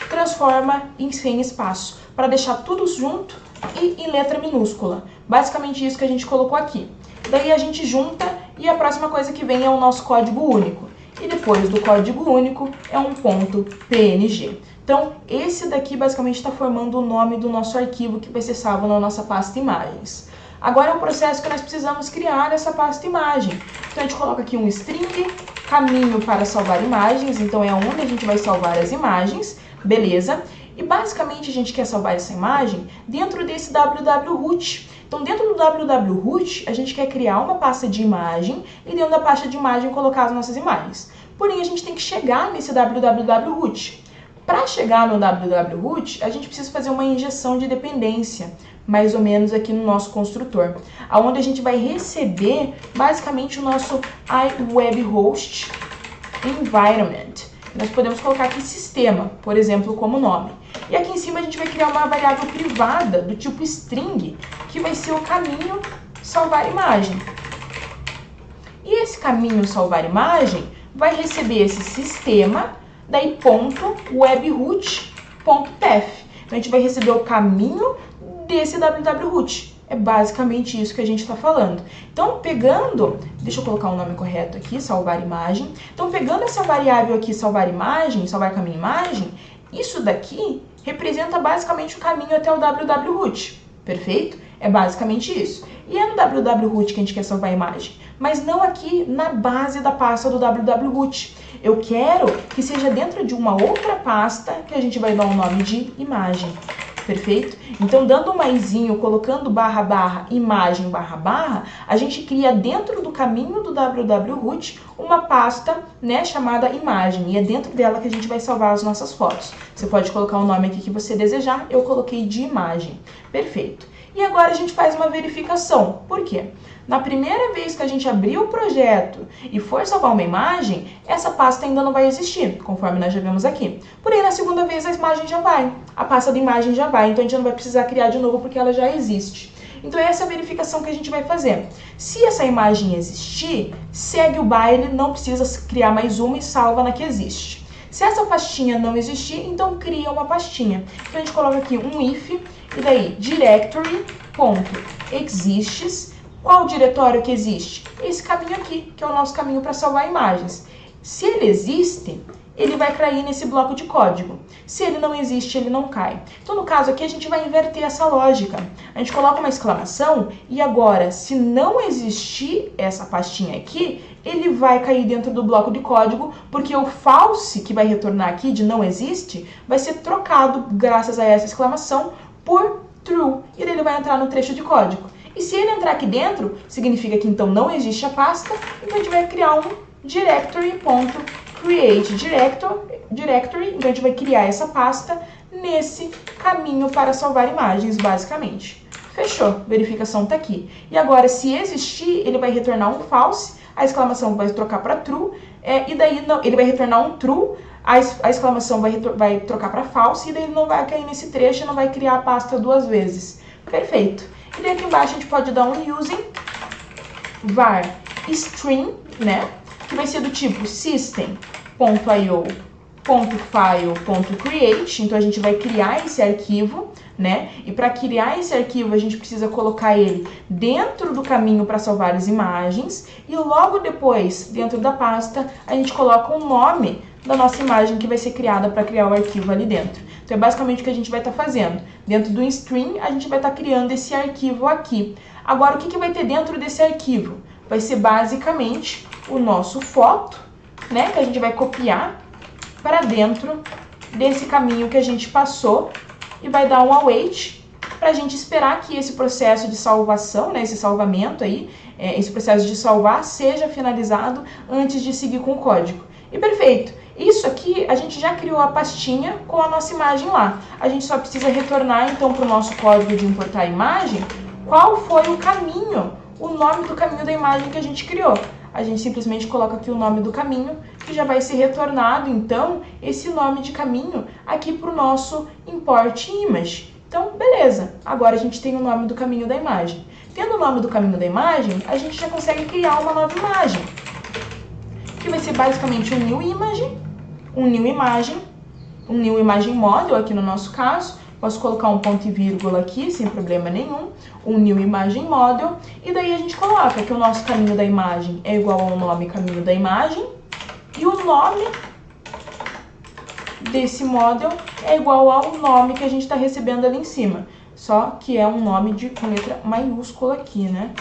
transforma em sem espaço, para deixar tudo junto e em letra minúscula. Basicamente isso que a gente colocou aqui. Daí a gente junta e a próxima coisa que vem é o nosso código único. E depois do código único é um ponto PNG. Então, esse daqui basicamente está formando o nome do nosso arquivo que vai ser salvo na nossa pasta imagens. Agora é um processo que nós precisamos criar essa pasta imagem. Então, a gente coloca aqui um string, caminho para salvar imagens, então é onde a gente vai salvar as imagens, beleza? E basicamente a gente quer salvar essa imagem dentro desse www-root. Então, dentro do www-root, a gente quer criar uma pasta de imagem e dentro da pasta de imagem colocar as nossas imagens. Porém, a gente tem que chegar nesse www-root. Para chegar no www-root, a gente precisa fazer uma injeção de dependência, mais ou menos aqui no nosso construtor, onde a gente vai receber basicamente o nosso iWebHost Environment. Nós podemos colocar aqui sistema, por exemplo, como nome. E aqui em cima a gente vai criar uma variável privada do tipo string, que vai ser o caminho salvar imagem. E esse caminho salvar imagem vai receber esse sistema, daí ponto webroot.path. Então a gente vai receber o caminho desse www-root. É basicamente isso que a gente está falando. Então, pegando, deixa eu colocar o nome correto aqui, salvar imagem. Então, pegando essa variável aqui, salvar imagem, salvar caminho imagem, isso daqui representa basicamente o caminho até o www-root. Perfeito? É basicamente isso. E é no www-root que a gente quer salvar a imagem, mas não aqui na base da pasta do www-root. Eu quero que seja dentro de uma outra pasta que a gente vai dar o nome de imagem. Perfeito? Então, dando um maisinho, colocando barra, barra, imagem, barra, barra, a gente cria dentro do caminho do www-root uma pasta, né, chamada imagem. E é dentro dela que a gente vai salvar as nossas fotos. Você pode colocar o nome aqui que você desejar, eu coloquei de imagem. Perfeito. E agora a gente faz uma verificação. Por quê? Na primeira vez que a gente abrir o projeto e for salvar uma imagem, essa pasta ainda não vai existir, conforme nós já vimos aqui. Porém, na segunda vez a imagem já vai, a pasta da imagem já vai, então a gente não vai precisar criar de novo porque ela já existe. Então essa é a verificação que a gente vai fazer. Se essa imagem existir, segue o baile, não precisa criar mais uma e salva na que existe. Se essa pastinha não existir, então cria uma pastinha. Então a gente coloca aqui um if, e daí directory.exists. Qual diretório que existe? Esse caminho aqui, que é o nosso caminho para salvar imagens. Se ele existe, ele vai cair nesse bloco de código. Se ele não existe, ele não cai. Então, no caso aqui, a gente vai inverter essa lógica. A gente coloca uma exclamação e agora, se não existir essa pastinha aqui, ele vai cair dentro do bloco de código, porque o false que vai retornar aqui de não existe vai ser trocado, graças a essa exclamação, por true. E daí ele vai entrar no trecho de código. E se ele entrar aqui dentro, significa que então não existe a pasta, então a gente vai criar um directory.createDirectory, então a gente vai criar essa pasta nesse caminho para salvar imagens, basicamente. Fechou, verificação está aqui. E agora, se existir, ele vai retornar um false, a exclamação vai trocar para true, e daí não, ele vai retornar um true, a exclamação vai trocar para false, e daí ele não vai cair nesse trecho e não vai criar a pasta duas vezes. Perfeito. E daí aqui embaixo a gente pode dar um using var string, né? Que vai ser do tipo system.io.file.create. Então a gente vai criar esse arquivo, né? E para criar esse arquivo a gente precisa colocar ele dentro do caminho para salvar as imagens. E logo depois, dentro da pasta, a gente coloca o nome da nossa imagem que vai ser criada para criar o arquivo ali dentro. Então, é basicamente o que a gente vai estar fazendo. Dentro do string, a gente vai estar criando esse arquivo aqui. Agora, o que vai ter dentro desse arquivo? Vai ser basicamente o nosso foto, né? Que a gente vai copiar para dentro desse caminho que a gente passou e vai dar um await para a gente esperar que esse processo de salvação, né? Esse salvamento aí, esse processo de salvar seja finalizado antes de seguir com o código. E perfeito! Isso aqui, a gente já criou a pastinha com a nossa imagem lá. A gente só precisa retornar, então, para o nosso código de importar a imagem, qual foi o caminho, o nome do caminho da imagem que a gente criou. A gente simplesmente coloca aqui o nome do caminho, que já vai ser retornado, então, esse nome de caminho aqui para o nosso import image. Então, beleza. Agora a gente tem o nome do caminho da imagem. Tendo o nome do caminho da imagem, a gente já consegue criar uma nova imagem, que vai ser basicamente um new image, um new imagem model aqui no nosso caso. Posso colocar um ponto e vírgula aqui, sem problema nenhum, um new imagem model, e daí a gente coloca que o nosso caminho da imagem é igual ao nome caminho da imagem, e o nome desse model é igual ao nome que a gente está recebendo ali em cima, só que é um nome com letra maiúscula aqui, né?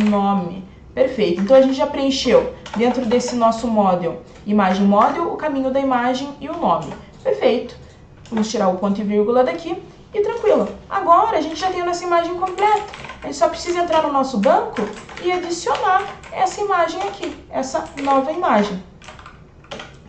Nome. Perfeito. Então a gente já preencheu dentro desse nosso model, imagem model, o caminho da imagem e o nome. Perfeito. Vamos tirar o ponto e vírgula daqui e tranquilo. Agora a gente já tem a nossa imagem completa. A gente só precisa entrar no nosso banco e adicionar essa imagem aqui, essa nova imagem.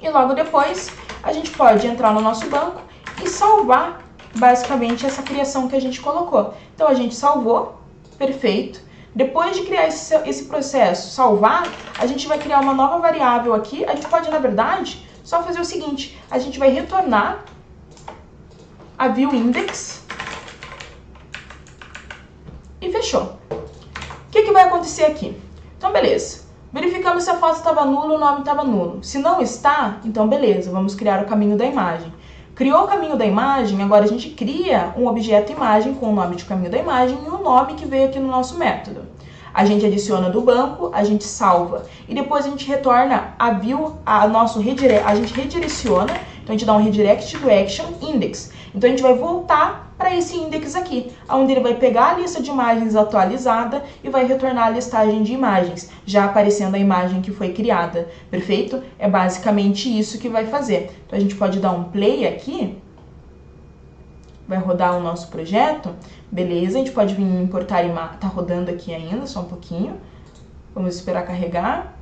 E logo depois a gente pode entrar no nosso banco e salvar basicamente essa criação que a gente colocou. Então a gente salvou, perfeito. Depois de criar esse processo, salvar, a gente vai criar uma nova variável aqui. A gente pode, na verdade, só fazer o seguinte, a gente vai retornar a viewIndex e fechou. O que vai acontecer aqui? Então, beleza. Verificamos se a foto estava nula ou o nome estava nulo. Se não está, então beleza, vamos criar o caminho da imagem. Criou o caminho da imagem, agora a gente cria um objeto imagem com o nome de caminho da imagem e o nome que veio aqui no nosso método. A gente adiciona do banco, a gente salva e depois a gente retorna a view, a gente redireciona, então a gente dá um redirect to action index. Então a gente vai voltar para esse index aqui, onde ele vai pegar a lista de imagens atualizada e vai retornar a listagem de imagens, já aparecendo a imagem que foi criada. Perfeito? É basicamente isso que vai fazer. Então a gente pode dar um play aqui, vai rodar o nosso projeto, beleza, a gente pode vir importar imagem, tá rodando aqui ainda, só um pouquinho, vamos esperar carregar.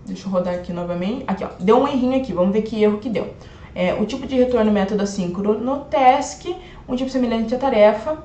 Deixa eu rodar aqui novamente, aqui ó, deu um errinho aqui, vamos ver que erro que deu. O tipo de retorno método assíncrono task, um tipo semelhante à tarefa,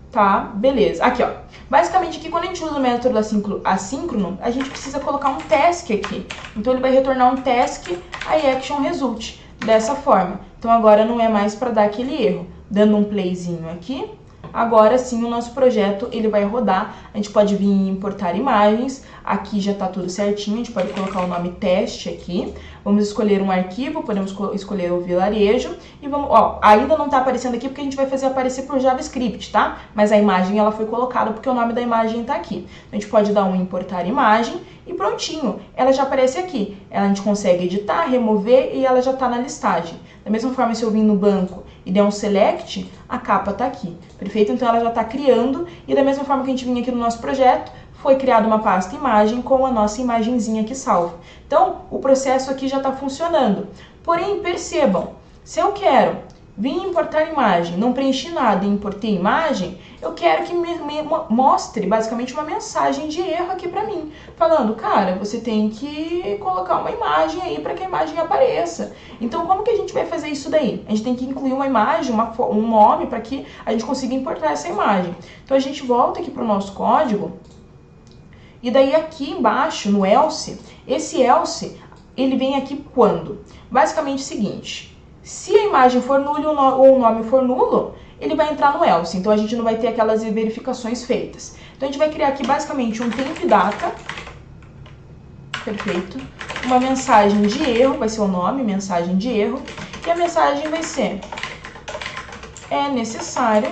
tá, beleza. Aqui, ó, basicamente aqui quando a gente usa o método assíncrono, a gente precisa colocar um task aqui. Então ele vai retornar um task, aí action result, dessa forma. Então agora não é mais para dar aquele erro. Dando um playzinho aqui, agora sim o nosso projeto ele vai rodar. A gente pode vir importar imagens, aqui já tá tudo certinho, a gente pode colocar o nome teste aqui. Vamos escolher um arquivo, podemos escolher o vilarejo e vamos, ó, ainda não tá aparecendo aqui porque a gente vai fazer aparecer por JavaScript, tá? Mas a imagem ela foi colocada porque o nome da imagem tá aqui. A gente pode dar um importar imagem e prontinho, ela já aparece aqui. A gente consegue editar, remover e ela já tá na listagem. Da mesma forma, se eu vim no banco e der um select, a capa tá aqui. Perfeito? Então ela já tá criando e da mesma forma que a gente vinha aqui no nosso projeto, foi criada uma pasta imagem com a nossa imagenzinha aqui salva. Então, o processo aqui já está funcionando. Porém, percebam, se eu quero vir importar imagem, não preenchi nada e importei imagem, eu quero que me mostre basicamente uma mensagem de erro aqui para mim, falando, cara, você tem que colocar uma imagem aí para que a imagem apareça. Então, como que a gente vai fazer isso daí? A gente tem que incluir uma imagem, um nome para que a gente consiga importar essa imagem. Então, a gente volta aqui para o nosso código. E daí aqui embaixo, no else, esse else, ele vem aqui quando? Basicamente o seguinte, se a imagem for nula ou o nome for nulo, ele vai entrar no else, então a gente não vai ter aquelas verificações feitas. Então a gente vai criar aqui basicamente um temp data, perfeito, uma mensagem de erro, vai ser o nome, mensagem de erro, e a mensagem vai ser, é necessário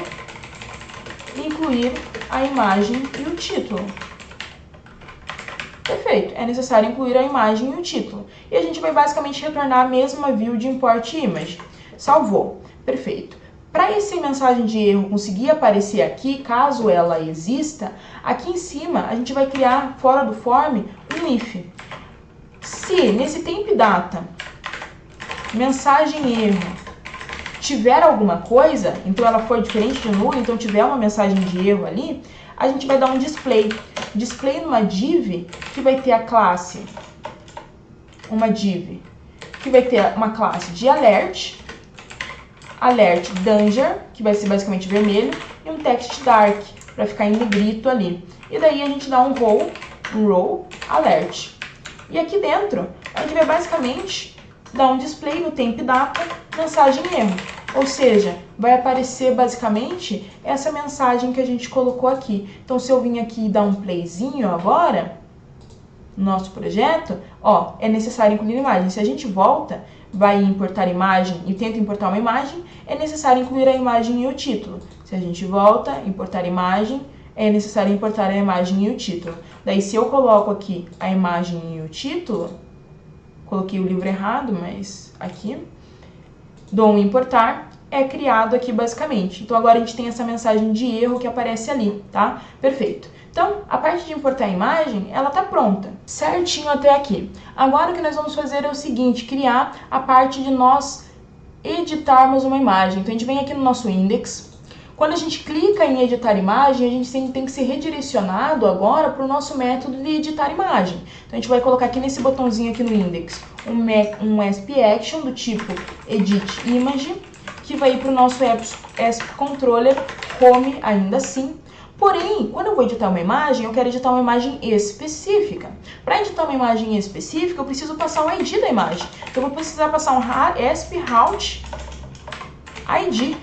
incluir a imagem e o título. Perfeito, é necessário incluir a imagem e o título. E a gente vai basicamente retornar a mesma view de import image. Salvou, perfeito. Para essa mensagem de erro conseguir aparecer aqui, caso ela exista, aqui em cima a gente vai criar fora do form um if. Se nesse temp data, mensagem erro, tiver alguma coisa, então ela for diferente de nulo, então tiver uma mensagem de erro ali, a gente vai dar um display. Display numa div que vai ter a classe, uma div que vai ter uma classe de alert, alert danger, que vai ser basicamente vermelho, e um text dark, para ficar em negrito ali. E daí a gente dá um row alert. E aqui dentro, a gente vai basicamente dar um display no temp data, mensagem erro. Ou seja, vai aparecer basicamente essa mensagem que a gente colocou aqui. Então, se eu vim aqui e dar um playzinho agora, no nosso projeto, ó, é necessário incluir imagem. Se a gente volta, vai importar imagem e tenta importar uma imagem, é necessário incluir a imagem e o título. Se a gente volta, importar imagem, é necessário importar a imagem e o título. Daí, se eu coloco aqui a imagem e o título, coloquei o livro errado, mas aqui, dou um importar, é criado aqui basicamente. Então, agora a gente tem essa mensagem de erro que aparece ali, tá? Perfeito. Então, a parte de importar a imagem, ela tá pronta, certinho até aqui. Agora o que nós vamos fazer é o seguinte, criar a parte de nós editarmos uma imagem. Então, a gente vem aqui no nosso index. Quando a gente clica em editar imagem, a gente tem que ser redirecionado agora para o nosso método de editar imagem. Então, a gente vai colocar aqui nesse botãozinho aqui no index um ASP Action do tipo Edit Image, que vai ir para o nosso ASP Controller Home ainda assim. Porém, quando eu vou editar uma imagem, eu quero editar uma imagem específica. Para editar uma imagem específica, eu preciso passar o ID da imagem. Então, eu vou precisar passar um ASP Route ID.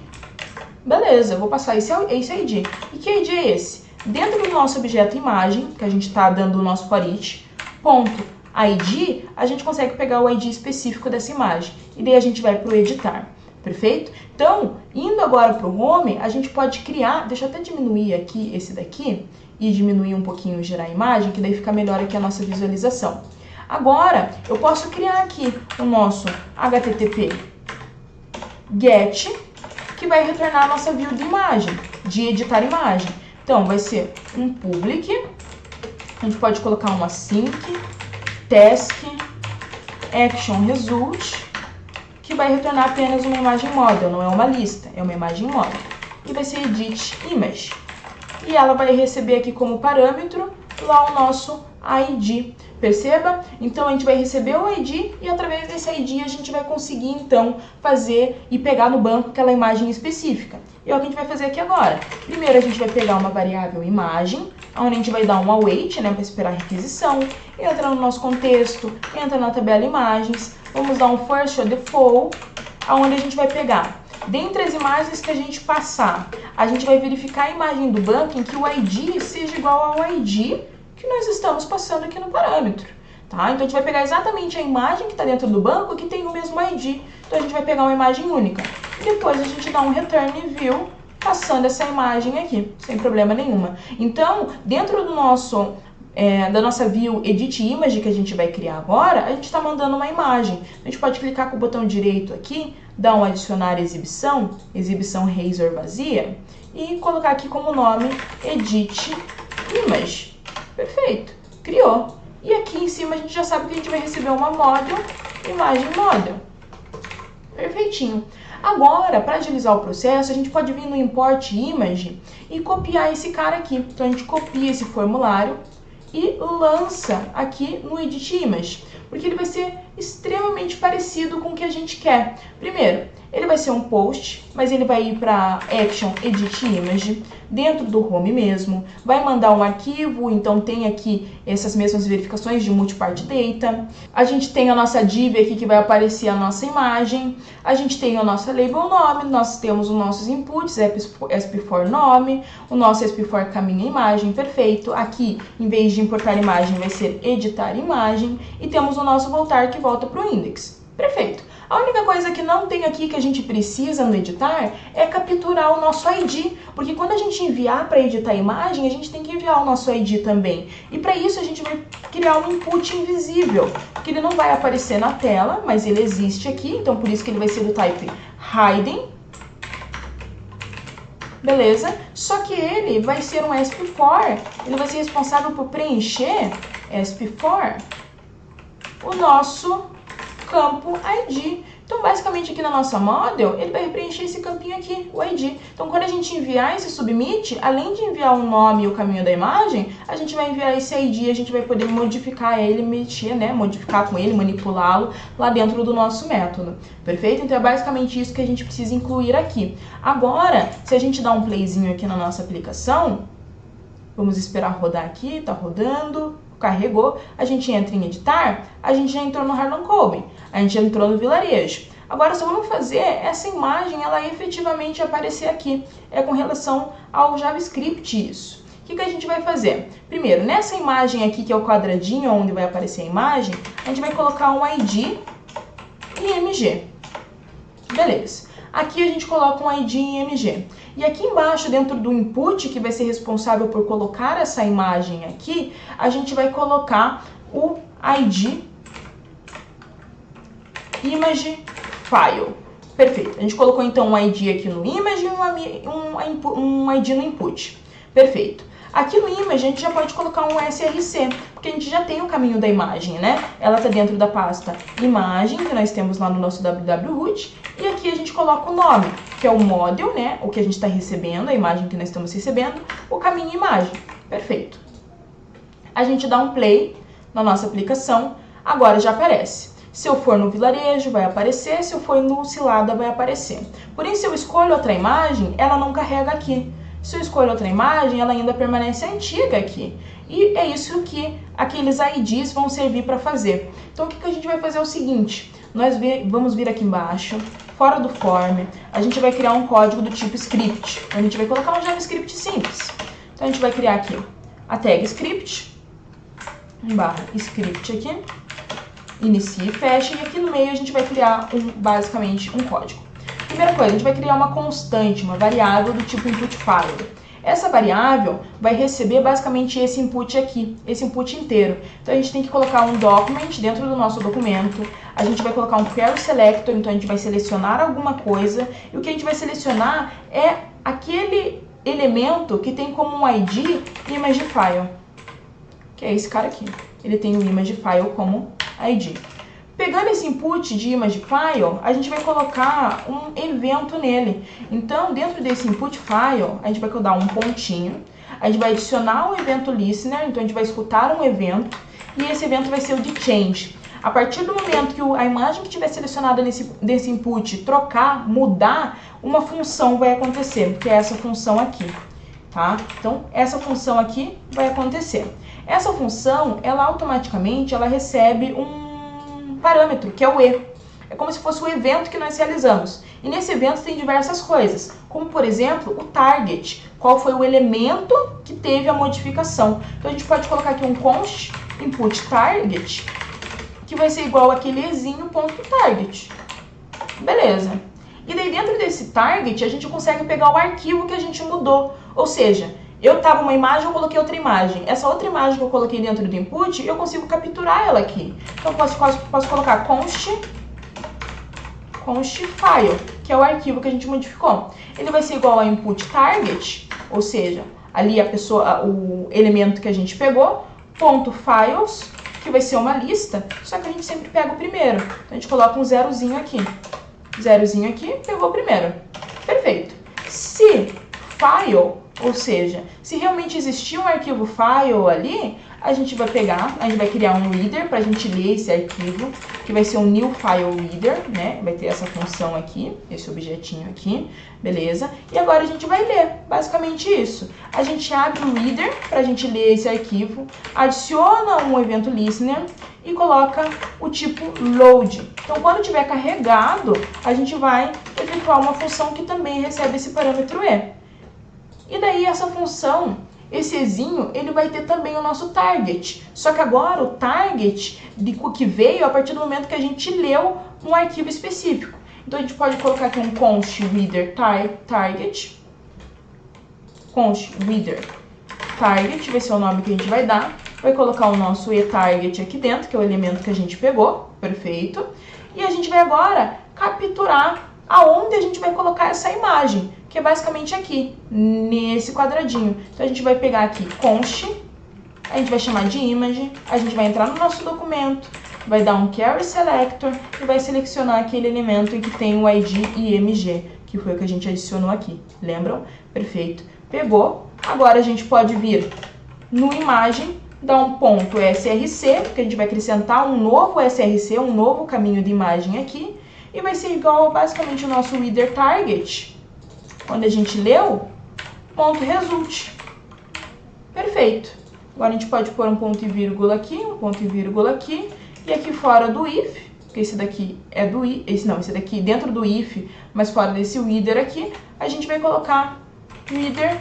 Beleza, eu vou passar esse ID. E que ID é esse? Dentro do nosso objeto imagem, que a gente está dando o nosso for each, ponto ID, a gente consegue pegar o ID específico dessa imagem. E daí a gente vai para o editar. Perfeito? Então, indo agora para o home, a gente pode criar, deixa eu até diminuir aqui esse daqui, e diminuir um pouquinho gerar a imagem, que daí fica melhor aqui a nossa visualização. Agora, eu posso criar aqui o nosso HTTP GET, que vai retornar a nossa view de imagem, de editar imagem. Então, vai ser um public, a gente pode colocar uma sync, task, action result, que vai retornar apenas uma imagem model, não é uma lista, é uma imagem model. E vai ser edit image. E ela vai receber aqui como parâmetro lá o nosso ID. Perceba? Então, a gente vai receber o ID e através desse ID a gente vai conseguir, então, fazer e pegar no banco aquela imagem específica. E é o que a gente vai fazer aqui agora. Primeiro, a gente vai pegar uma variável imagem, onde a gente vai dar um await, né, para esperar a requisição, entra no nosso contexto, entra na tabela imagens, vamos dar um first or default, onde a gente vai pegar. Dentre as imagens que a gente passar, a gente vai verificar a imagem do banco em que o ID seja igual ao ID que nós estamos passando aqui no parâmetro, tá? Então, a gente vai pegar exatamente a imagem que está dentro do banco que tem o mesmo ID. Então, a gente vai pegar uma imagem única. E depois, a gente dá um return view passando essa imagem aqui, sem problema nenhuma. Então, dentro do nosso... da nossa view Edit Image que a gente vai criar agora, a gente está mandando uma imagem. A gente pode clicar com o botão direito aqui, dar um adicionar exibição, exibição razor vazia, e colocar aqui como nome Edit Image. Perfeito, criou. E aqui em cima a gente já sabe que a gente vai receber uma model, imagem model. Perfeitinho. Agora, para agilizar o processo, a gente pode vir no Import Image e copiar esse cara aqui. Então, a gente copia esse formulário e lança aqui no Edit Image, porque ele vai ser extremamente parecido com o que a gente quer. Primeiro, ele vai ser um post, mas ele vai ir para Action Edit Image, dentro do Home mesmo, vai mandar um arquivo, então tem aqui essas mesmas verificações de Multipart Data, a gente tem a nossa div aqui que vai aparecer a nossa imagem, a gente tem a nossa label nome, nós temos os nossos inputs, ASP4 nome, o nosso ASP4 caminha imagem, perfeito, aqui em vez de importar imagem vai ser editar imagem, e temos o nosso voltar que volta para o index, perfeito. A única coisa que não tem aqui que a gente precisa no editar é capturar o nosso ID, porque quando a gente enviar para editar a imagem, a gente tem que enviar o nosso ID também. E para isso a gente vai criar um input invisível, que ele não vai aparecer na tela, mas ele existe aqui, então por isso que ele vai ser do type hidden. Beleza? Só que ele vai ser um ASP4, ele vai ser responsável por preencher ASP4 o nosso campo ID. Então, basicamente, aqui na nossa model, ele vai preencher esse campinho aqui, o ID. Então, quando a gente enviar esse submit, além de enviar o nome e o caminho da imagem, a gente vai enviar esse ID, a gente vai poder modificar ele, mexer, né, modificar com ele, manipulá-lo lá dentro do nosso método. Perfeito? Então, é basicamente isso que a gente precisa incluir aqui. Agora, se a gente dá um playzinho aqui na nossa aplicação, vamos esperar rodar aqui, tá rodando, carregou, a gente entra em editar, a gente já entrou no Harlan Coben, a gente entrou no vilarejo. Agora só vamos fazer essa imagem ela efetivamente aparecer aqui, é com relação ao JavaScript isso. O que a gente vai fazer? Primeiro, nessa imagem aqui, que é o quadradinho onde vai aparecer a imagem, a gente vai colocar um ID IMG. Beleza. Aqui a gente coloca um ID IMG. E aqui embaixo, dentro do input, que vai ser responsável por colocar essa imagem aqui, a gente vai colocar o ID Image File. Perfeito. A gente colocou então um ID aqui no Image e um ID no Input. Perfeito. Aqui no Image a gente já pode colocar um SRC, porque a gente já tem o caminho da imagem, né? Ela está dentro da pasta Imagem, que nós temos lá no nosso www.root, e aqui a gente coloca o nome, que é o model, né? O que a gente está recebendo, a imagem que nós estamos recebendo, o caminho imagem. Perfeito. A gente dá um play na nossa aplicação, agora já aparece. Se eu for no vilarejo, vai aparecer. Se eu for no Cilada, vai aparecer. Porém, se eu escolho outra imagem, ela não carrega aqui. Se eu escolho outra imagem, ela ainda permanece antiga aqui. E é isso que aqueles IDs vão servir para fazer. Então, o que a gente vai fazer é o seguinte. Nós vamos vir aqui embaixo, fora do form. A gente vai criar um código do tipo script. A gente vai colocar um JavaScript simples. Então, a gente vai criar aqui a tag script, /script aqui. Inicie e feche, e aqui no meio a gente vai criar basicamente um código. Primeira coisa, a gente vai criar uma constante, uma variável do tipo input file. Essa variável vai receber basicamente esse input aqui, esse input inteiro. Então a gente tem que colocar um document dentro do nosso documento, a gente vai colocar um query selector, então a gente vai selecionar alguma coisa, e o que a gente vai selecionar é aquele elemento que tem como um ID image file, que é esse cara aqui. Ele tem o image file como ID. Pegando esse input de image file, a gente vai colocar um evento nele. Então, dentro desse input file, a gente vai dar um pontinho, a gente vai adicionar um evento listener, então a gente vai escutar um evento, e esse evento vai ser o de change. A partir do momento que a imagem que estiver selecionada nesse input trocar, mudar, uma função vai acontecer, que é essa função aqui, tá? Então, essa função aqui vai acontecer. Essa função, ela automaticamente, ela recebe um parâmetro, que é o E. É como se fosse o evento que nós realizamos. E nesse evento tem diversas coisas, como por exemplo, o target, qual foi o elemento que teve a modificação. Então a gente pode colocar aqui um const input target, que vai ser igual aquele ezinho ponto target. Beleza. E daí dentro desse target a gente consegue pegar o arquivo que a gente mudou. Ou seja, eu estava uma imagem, eu coloquei outra imagem. Essa outra imagem que eu coloquei dentro do input, eu consigo capturar ela aqui. Então, eu posso colocar const file, que é o arquivo que a gente modificou. Ele vai ser igual a input target, ou seja, ali o elemento que a gente pegou, ponto .files, que vai ser uma lista, só que a gente sempre pega o primeiro. Então, a gente coloca um zerozinho aqui. Zerozinho aqui, pegou o primeiro. Perfeito. Se file, ou seja, se realmente existir um arquivo file ali, a gente vai pegar, a gente vai criar um reader para a gente ler esse arquivo, que vai ser um new file reader, né? Vai ter essa função aqui, esse objetinho aqui, beleza? E agora a gente vai ler, basicamente isso. A gente abre o reader para a gente ler esse arquivo, adiciona um evento listener e coloca o tipo load. Então, quando tiver carregado, a gente vai efetuar uma função que também recebe esse parâmetro E. E daí essa função, esse ezinho, ele vai ter também o nosso target. Só que agora o target que veio a partir do momento que a gente leu um arquivo específico. Então a gente pode colocar aqui um const reader target. Const reader target vai ser o nome que a gente vai dar. Vai colocar o nosso eTarget aqui dentro, que é o elemento que a gente pegou. Perfeito. E a gente vai agora capturar aonde a gente vai colocar essa imagem, que é basicamente aqui, nesse quadradinho. Então a gente vai pegar aqui const, a gente vai chamar de image, a gente vai entrar no nosso documento, vai dar um query selector e vai selecionar aquele elemento em que tem o ID IMG, que foi o que a gente adicionou aqui. Lembram? Perfeito. Pegou. Agora a gente pode vir no imagem, dar um ponto SRC, porque a gente vai acrescentar um novo SRC, um novo caminho de imagem aqui, e vai ser igual basicamente o nosso reader target, onde a gente leu, ponto result. Perfeito. Agora a gente pode pôr um ponto e vírgula aqui, um ponto e vírgula aqui, e aqui fora do if, porque esse daqui é do if, esse daqui dentro do if, mas fora desse reader aqui, a gente vai colocar reader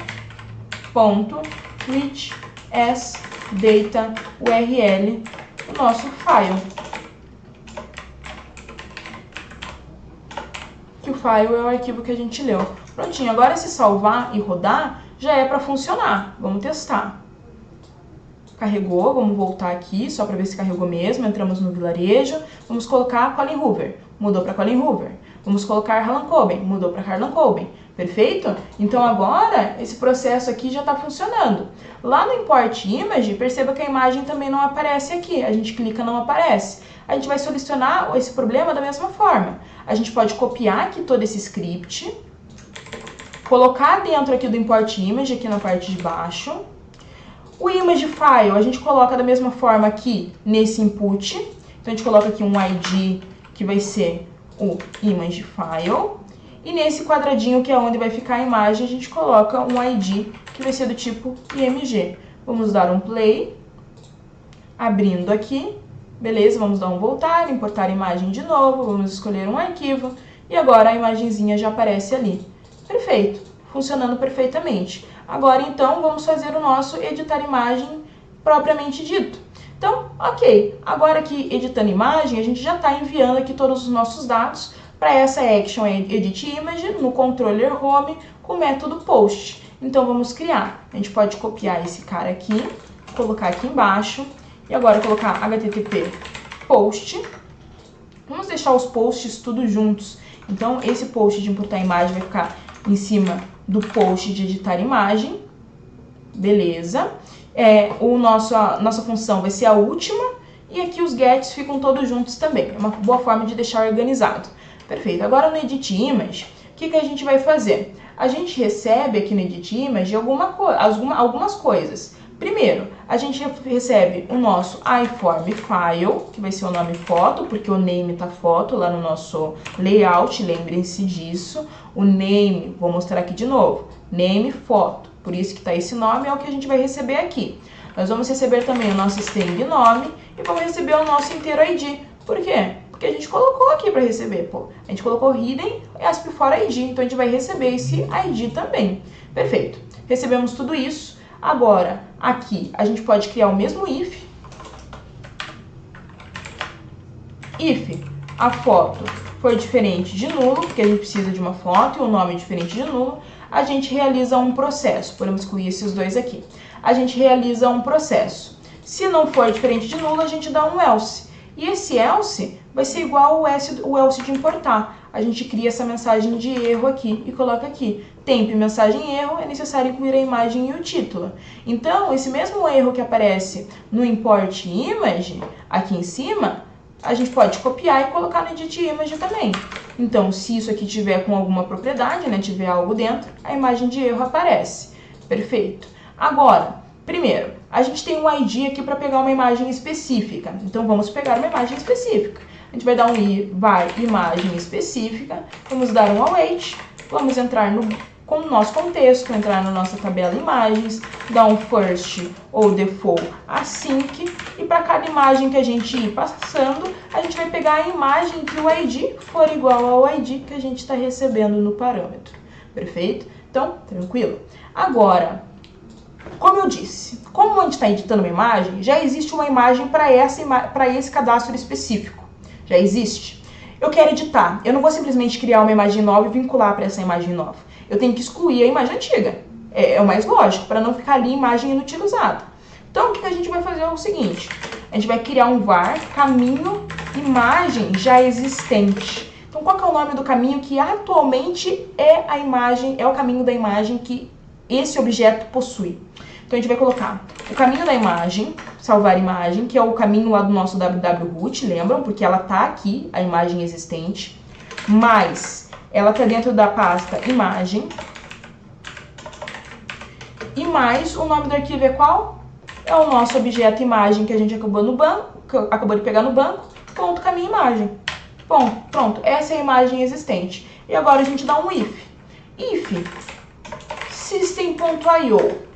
ponto rich as data URL do nosso file. Que o file é o arquivo que a gente leu. Prontinho, agora se salvar e rodar, já é para funcionar. Vamos testar. Carregou, vamos voltar aqui, só para ver se carregou mesmo. Entramos no vilarejo, vamos colocar Colin Hoover, mudou para Colin Hoover. Vamos colocar Harlan Coben, mudou para Harlan Coben. Perfeito? Então agora, esse processo aqui já está funcionando. Lá no Import Image, perceba que a imagem também não aparece aqui. A gente clica, não aparece. A gente vai solucionar esse problema da mesma forma. A gente pode copiar aqui todo esse script, colocar dentro aqui do Import Image, aqui na parte de baixo. O Image File a gente coloca da mesma forma aqui nesse input. Então a gente coloca aqui um ID que vai ser o Image File. E nesse quadradinho que é onde vai ficar a imagem, a gente coloca um ID que vai ser do tipo IMG. Vamos dar um play, abrindo aqui. Beleza, vamos dar um voltar, importar a imagem de novo, vamos escolher um arquivo. E agora a imagenzinha já aparece ali. Perfeito, funcionando perfeitamente. Agora, então, vamos fazer o nosso editar imagem propriamente dito. Então, ok, agora aqui editando imagem, a gente já está enviando aqui todos os nossos dados para essa action edit image no controller home com o método post. Então, vamos criar. A gente pode copiar esse cara aqui, colocar aqui embaixo e agora colocar http post. Vamos deixar os posts tudo juntos. Então, esse post de importar imagem vai ficar em cima do post de editar imagem. Beleza. A nossa função vai ser a última. E aqui os gets ficam todos juntos também. É uma boa forma de deixar organizado. Perfeito. Agora no Edit Image, o que a gente vai fazer? A gente recebe aqui no Edit Image algumas coisas. Primeiro, a gente recebe o nosso iForm File, que vai ser o nome foto, porque o name tá foto lá no nosso layout, lembrem-se disso. O name, vou mostrar aqui de novo, name foto, por isso que tá esse nome, é o que a gente vai receber aqui. Nós vamos receber também o nosso string nome e vamos receber o nosso inteiro ID. Por quê? Porque a gente colocou aqui para receber, pô. A gente colocou hidden ASP for ID, então a gente vai receber esse ID também. Perfeito. Recebemos tudo isso. Agora, aqui, a gente pode criar o mesmo if. If a foto for diferente de nulo, porque a gente precisa de uma foto e o nome é diferente de nulo, a gente realiza um processo. Podemos excluir esses dois aqui. A gente realiza um processo. Se não for diferente de nulo, a gente dá um else. E esse else vai ser igual o else de importar. A gente cria essa mensagem de erro aqui e coloca aqui. Temp mensagem erro, é necessário incluir a imagem e o título. Então, esse mesmo erro que aparece no Import Image, aqui em cima, a gente pode copiar e colocar no Edit Image também. Então, se isso aqui tiver com alguma propriedade, né, tiver algo dentro, a imagem de erro aparece. Perfeito. Agora, primeiro, a gente tem um ID aqui para pegar uma imagem específica. Então, vamos pegar uma imagem específica. A gente vai dar var imagem específica, vamos dar um await, vamos entrar com o nosso contexto, entrar na nossa tabela imagens, dar um first ou default async, e para cada imagem que a gente ir passando, a gente vai pegar a imagem que o ID for igual ao ID que a gente está recebendo no parâmetro. Perfeito? Então, tranquilo. Agora, como eu disse, como a gente está editando uma imagem, já existe uma imagem para esse cadastro específico. Já existe. Eu quero editar. Eu não vou simplesmente criar uma imagem nova e vincular para essa imagem nova. Eu tenho que excluir a imagem antiga. É o mais lógico, para não ficar ali imagem inutilizada. Então, o que a gente vai fazer é o seguinte. A gente vai criar um var caminho imagem já existente. Então, qual que é o nome do caminho que atualmente é a imagem, é o caminho da imagem que esse objeto possui? Então, a gente vai colocar o caminho da imagem, salvar imagem, que é o caminho lá do nosso www-root, lembram? Porque ela está aqui, a imagem existente, mas ela está dentro da pasta imagem, e mais o nome do arquivo é qual? É o nosso objeto imagem que a gente acabou de pegar no banco, ponto caminho imagem. Bom, pronto, essa é a imagem existente. E agora a gente dá um if. If system.io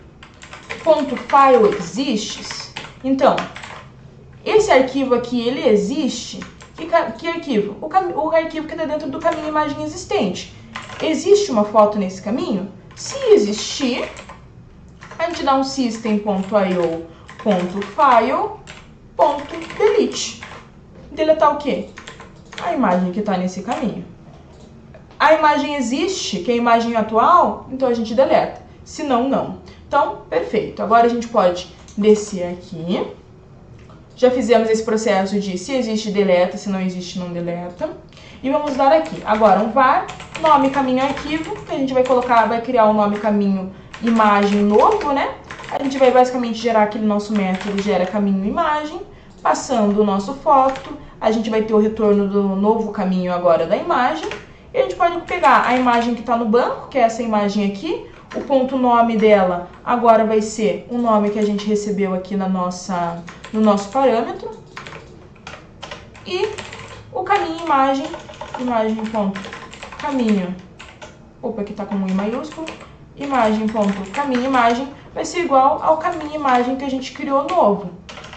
.file exists. Então, esse arquivo aqui, ele existe. Que arquivo? O arquivo que está dentro do caminho imagem existente. Existe uma foto nesse caminho? Se existir, a gente dá um system.io.file.delete. Deletar o quê? A imagem que está nesse caminho. A imagem existe, que é a imagem atual, então a gente deleta. Se não, não. Então, perfeito. Agora a gente pode descer aqui. Já fizemos esse processo de se existe, deleta, se não existe, não deleta. E vamos dar aqui, agora um var, nome, caminho, arquivo, que a gente vai colocar, vai criar o nome, caminho, imagem novo, né? A gente vai basicamente gerar aquele nosso método, gera caminho, imagem, passando o nosso foto, a gente vai ter o retorno do novo caminho agora da imagem, e a gente pode pegar a imagem que está no banco, que é essa imagem aqui, o ponto nome dela agora vai ser o nome que a gente recebeu aqui no nosso parâmetro, e o caminho imagem.caminho, opa, aqui está com um I maiúsculo, imagem.caminho imagem vai ser igual ao caminho imagem que a gente criou novo.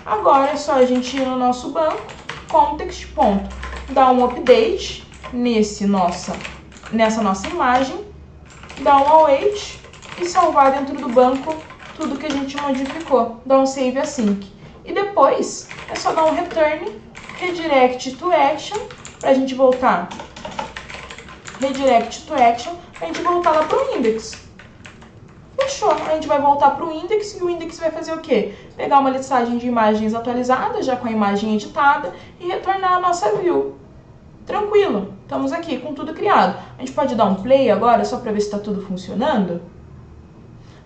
Agora é só a gente ir no nosso banco, context, dar um update nessa nossa imagem, dar um await e salvar dentro do banco tudo que a gente modificou, dar um save async. E depois é só dar um return, redirect to action, para a gente voltar, lá para o index. Fechou, a gente vai voltar para o index e o index vai fazer o quê? Pegar uma listagem de imagens atualizada, já com a imagem editada, e retornar a nossa view. Tranquilo, estamos aqui com tudo criado. A gente pode dar um play agora, só para ver se está tudo funcionando.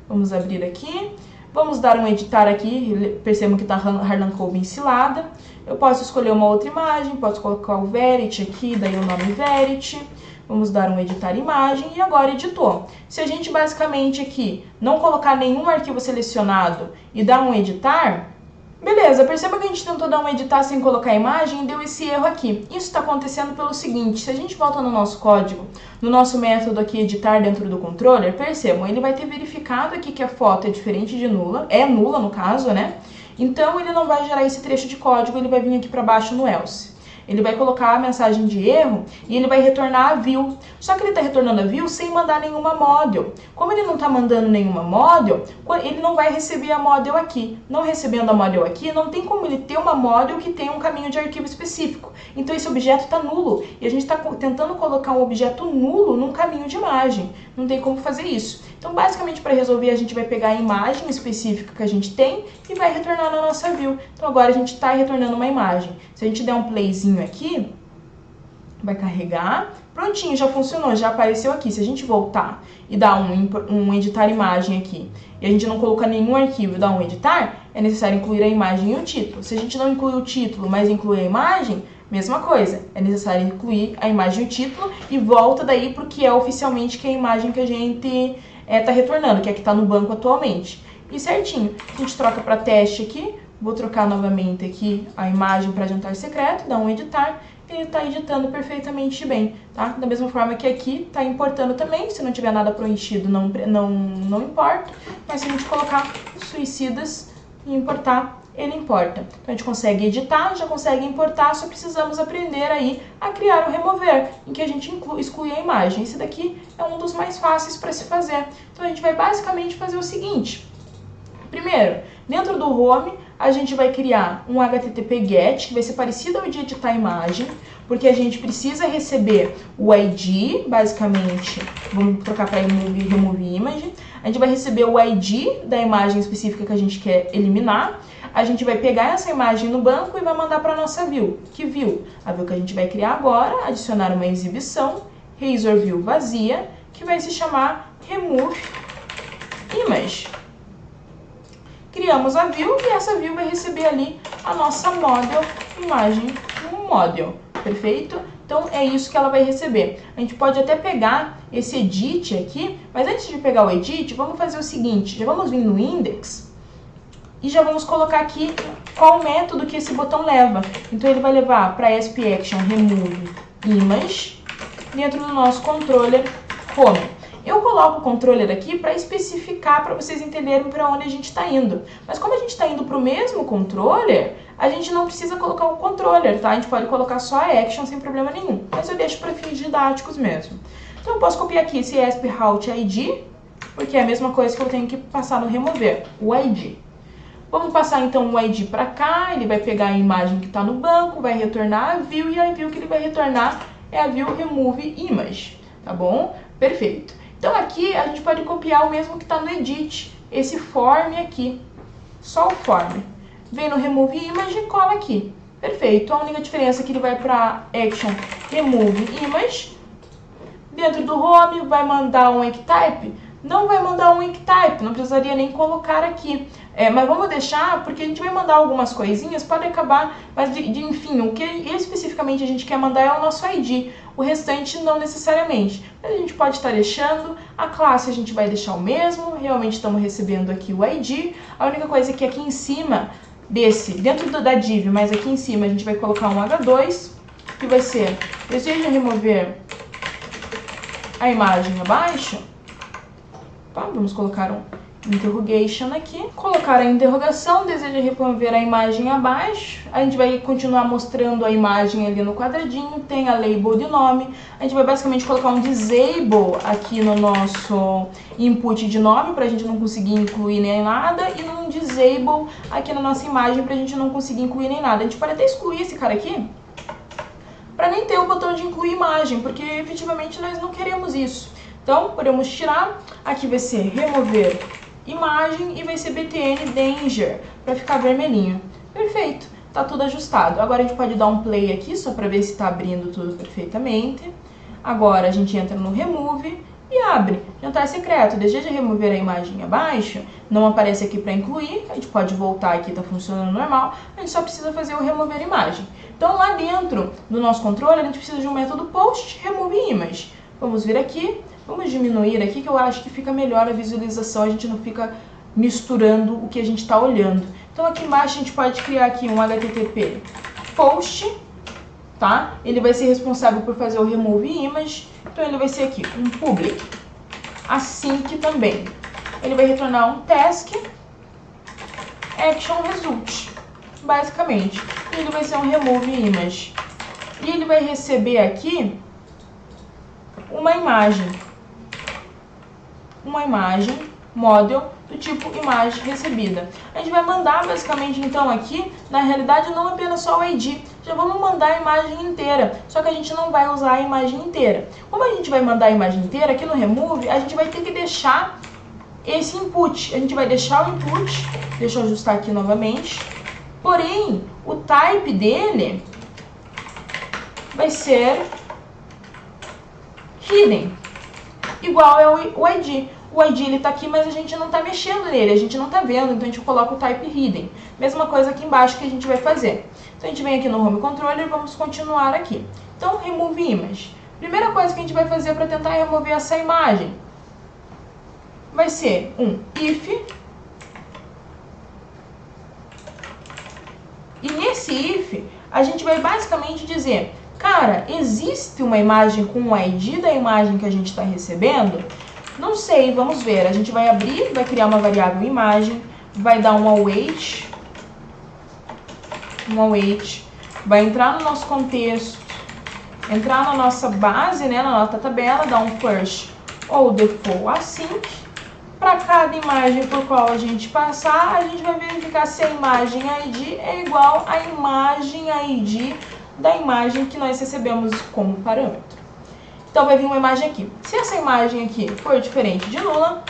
Vamos abrir aqui. Vamos dar um editar aqui, percebam que está Harlan Coben cilada. Eu posso escolher uma outra imagem, posso colocar o Verity aqui, daí o nome Verity. Vamos dar um editar imagem e agora editou. Se a gente basicamente aqui não colocar nenhum arquivo selecionado e dar um editar, beleza, perceba que a gente tentou dar um editar sem colocar a imagem e deu esse erro aqui. Isso está acontecendo pelo seguinte, se a gente volta no nosso código, no nosso método aqui editar dentro do controller, percebam, ele vai ter verificado aqui que a foto é diferente de nula, é nula no caso, né? Então ele não vai gerar esse trecho de código, ele vai vir aqui para baixo no else. Ele vai colocar a mensagem de erro e ele vai retornar a view. Só que ele está retornando a view sem mandar nenhuma model. Como ele não está mandando nenhuma model, ele não vai receber a model aqui. Não recebendo a model aqui, não tem como ele ter uma model que tenha um caminho de arquivo específico. Então esse objeto está nulo. E a gente está tentando colocar um objeto nulo num caminho de imagem. Não tem como fazer isso. Então basicamente para resolver a gente vai pegar a imagem específica que a gente tem e vai retornar na nossa view. Então agora a gente está retornando uma imagem. Se a gente der um playzinho aqui, vai carregar, prontinho, já funcionou, já apareceu aqui. Se a gente voltar e dar um editar imagem aqui, e a gente não colocar nenhum arquivo e dar um editar, é necessário incluir a imagem e o título. Se a gente não incluir o título, mas incluir a imagem, mesma coisa, é necessário incluir a imagem e o título e volta daí para o que é oficialmente que é a imagem que a gente está retornando, que é a que está no banco atualmente. E certinho, a gente troca para teste aqui. Vou trocar novamente aqui a imagem para jantar secreto, dar um editar, ele está editando perfeitamente bem, tá? Da mesma forma que aqui está importando também, se não tiver nada preenchido não importa, mas se a gente colocar suicidas e importar, ele importa. Então a gente consegue editar, já consegue importar, só precisamos aprender aí a criar o remover, em que a gente exclui a imagem. Esse daqui é um dos mais fáceis para se fazer. Então a gente vai basicamente fazer o seguinte. Primeiro, dentro do home, a gente vai criar um HTTP GET, que vai ser parecido ao de editar imagem, porque a gente precisa receber o ID, basicamente, vamos trocar para remove image, a gente vai receber o ID da imagem específica que a gente quer eliminar, a gente vai pegar essa imagem no banco e vai mandar para a nossa view. Que view? A view que a gente vai criar agora, adicionar uma exibição, razor view vazia, que vai se chamar remove image. Criamos a view e essa view vai receber ali a nossa model, imagem model, perfeito? Então é isso que ela vai receber. A gente pode até pegar esse edit aqui, mas antes de pegar o edit, vamos fazer o seguinte, já vamos vir no index e já vamos colocar aqui qual método que esse botão leva. Então ele vai levar para SPAction remove image dentro do nosso controller home. Eu coloco o controller aqui para especificar, para vocês entenderem para onde a gente está indo. Mas como a gente está indo para o mesmo controller, a gente não precisa colocar o controller, tá? A gente pode colocar só a action sem problema nenhum. Mas eu deixo para fins didáticos mesmo. Então eu posso copiar aqui esse ASP route ID, porque é a mesma coisa que eu tenho que passar no remover, o ID. Vamos passar então o ID para cá, ele vai pegar a imagem que está no banco, vai retornar a view, e a view que ele vai retornar é a view remove image, tá bom? Perfeito. Então aqui a gente pode copiar o mesmo que está no edit, esse form aqui, só o form. Vem no remove image e cola aqui. Perfeito. A única diferença é que ele vai para action remove image. Dentro do home vai mandar um enctype. Não vai mandar um enctype, não precisaria nem colocar aqui. Mas vamos deixar, porque a gente vai mandar algumas coisinhas, pode acabar, mas enfim, o que especificamente a gente quer mandar é o nosso ID. O restante não necessariamente. Mas a gente pode estar deixando, a classe a gente vai deixar o mesmo, realmente estamos recebendo aqui o ID. A única coisa é que aqui em cima dentro da div, mas aqui em cima a gente vai colocar um H2, que vai ser, deseja remover a imagem abaixo. Vamos colocar um interrogation aqui. Colocar a interrogação, deseja remover a imagem abaixo. A gente vai continuar mostrando a imagem ali no quadradinho. Tem a label de nome. A gente vai basicamente colocar um disable aqui no nosso input de nome, para a gente não conseguir incluir nem nada. E um disable aqui na nossa imagem, para a gente não conseguir incluir nem nada. A gente pode até excluir esse cara aqui, para nem ter o botão de incluir imagem, porque efetivamente nós não queremos isso. Então, podemos tirar, aqui vai ser remover imagem e vai ser btn danger, para ficar vermelhinho. Perfeito, tá tudo ajustado. Agora a gente pode dar um play aqui, só para ver se está abrindo tudo perfeitamente. Agora a gente entra no remove e abre. Jantar secreto, deseja remover a imagem abaixo, não aparece aqui para incluir, a gente pode voltar aqui, tá funcionando normal, a gente só precisa fazer o remover imagem. Então lá dentro do nosso controle a gente precisa de um método post remove image. Vamos vir aqui. Vamos diminuir aqui, que eu acho que fica melhor a visualização, a gente não fica misturando o que a gente está olhando. Então aqui embaixo a gente pode criar aqui um HTTP post, tá? Ele vai ser responsável por fazer o remove image, então ele vai ser aqui um public async também. Ele vai retornar um task action result, basicamente. E ele vai ser um remove image. E ele vai receber aqui uma imagem model do tipo imagem recebida. A gente vai mandar basicamente então aqui, na realidade não apenas só o ID, já vamos mandar a imagem inteira, só que a gente não vai usar a imagem inteira. Como a gente vai mandar a imagem inteira, aqui no remove a gente vai ter que deixar esse input, a gente vai deixar o input, deixa eu ajustar aqui novamente, porém o type dele vai ser hidden, igual é o ID. O ID ele tá aqui, mas a gente não tá mexendo nele, a gente não tá vendo, então a gente coloca o type hidden. Mesma coisa aqui embaixo que a gente vai fazer. Então a gente vem aqui no home controller e vamos continuar aqui. Então, remove image. Primeira coisa que a gente vai fazer para tentar remover essa imagem vai ser um if. E nesse if, a gente vai basicamente dizer, cara, existe uma imagem com o ID da imagem que a gente está recebendo? Não sei, vamos ver. A gente vai abrir, vai criar uma variável imagem, vai dar um await, vai entrar no nosso contexto, entrar na nossa base, né, na nossa tabela, dar um first ou default async. Para cada imagem por qual a gente passar, a gente vai verificar se a imagem ID é igual à imagem ID da imagem que nós recebemos como parâmetro. Então vai vir uma imagem aqui. Se essa imagem aqui for diferente de nula,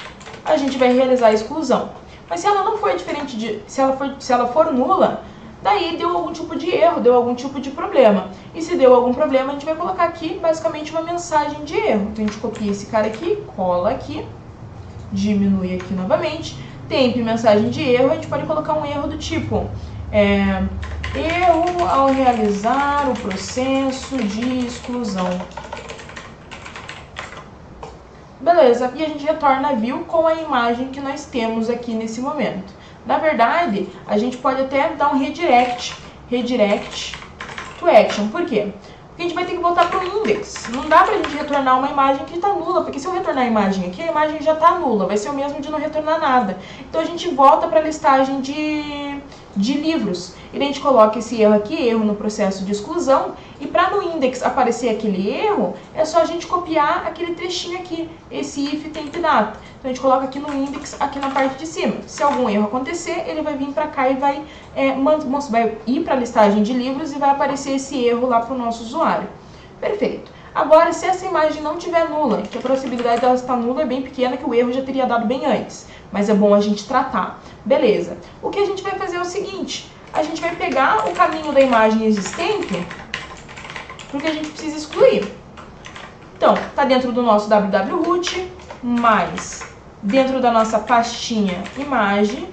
a gente vai realizar a exclusão. Mas se ela não for diferente de, se ela for nula, daí deu algum tipo de erro, deu algum tipo de problema. E se deu algum problema, a gente vai colocar aqui basicamente uma mensagem de erro. Então a gente copia esse cara aqui, cola aqui, diminui aqui novamente, temp mensagem de erro, a gente pode colocar um erro do tipo erro ao realizar o processo de exclusão. Beleza, e a gente retorna a view com a imagem que nós temos aqui nesse momento. Na verdade, a gente pode até dar um redirect to action. Por quê? Porque a gente vai ter que voltar para o index. Não dá pra gente retornar uma imagem que está nula, porque se eu retornar a imagem aqui, a imagem já está nula, vai ser o mesmo de não retornar nada. Então a gente volta para a listagem de livros. E daí a gente coloca esse erro aqui, erro no processo de exclusão, E para no index aparecer aquele erro, é só a gente copiar aquele trechinho aqui, esse if temp data. Então a gente coloca aqui no index, aqui na parte de cima. Se algum erro acontecer, ele vai vir para cá e vai ir para a listagem de livros e vai aparecer esse erro lá para o nosso usuário. Perfeito. Agora, se essa imagem não tiver nula, que a possibilidade dela estar nula é bem pequena, que o erro já teria dado bem antes, mas é bom a gente tratar. Beleza. O que a gente vai fazer é o seguinte, a gente vai pegar o caminho da imagem existente, porque a gente precisa excluir. Então, está dentro do nosso www-root, mais dentro da nossa pastinha imagem,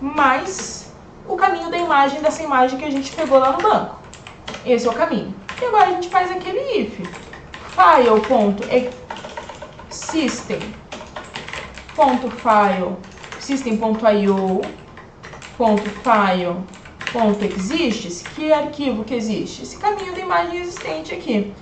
mais o caminho da imagem dessa imagem que a gente pegou lá no banco. Esse é o caminho. E agora a gente faz aquele if. System.io.file.exists. Que arquivo que existe? Esse caminho da imagem existente aqui.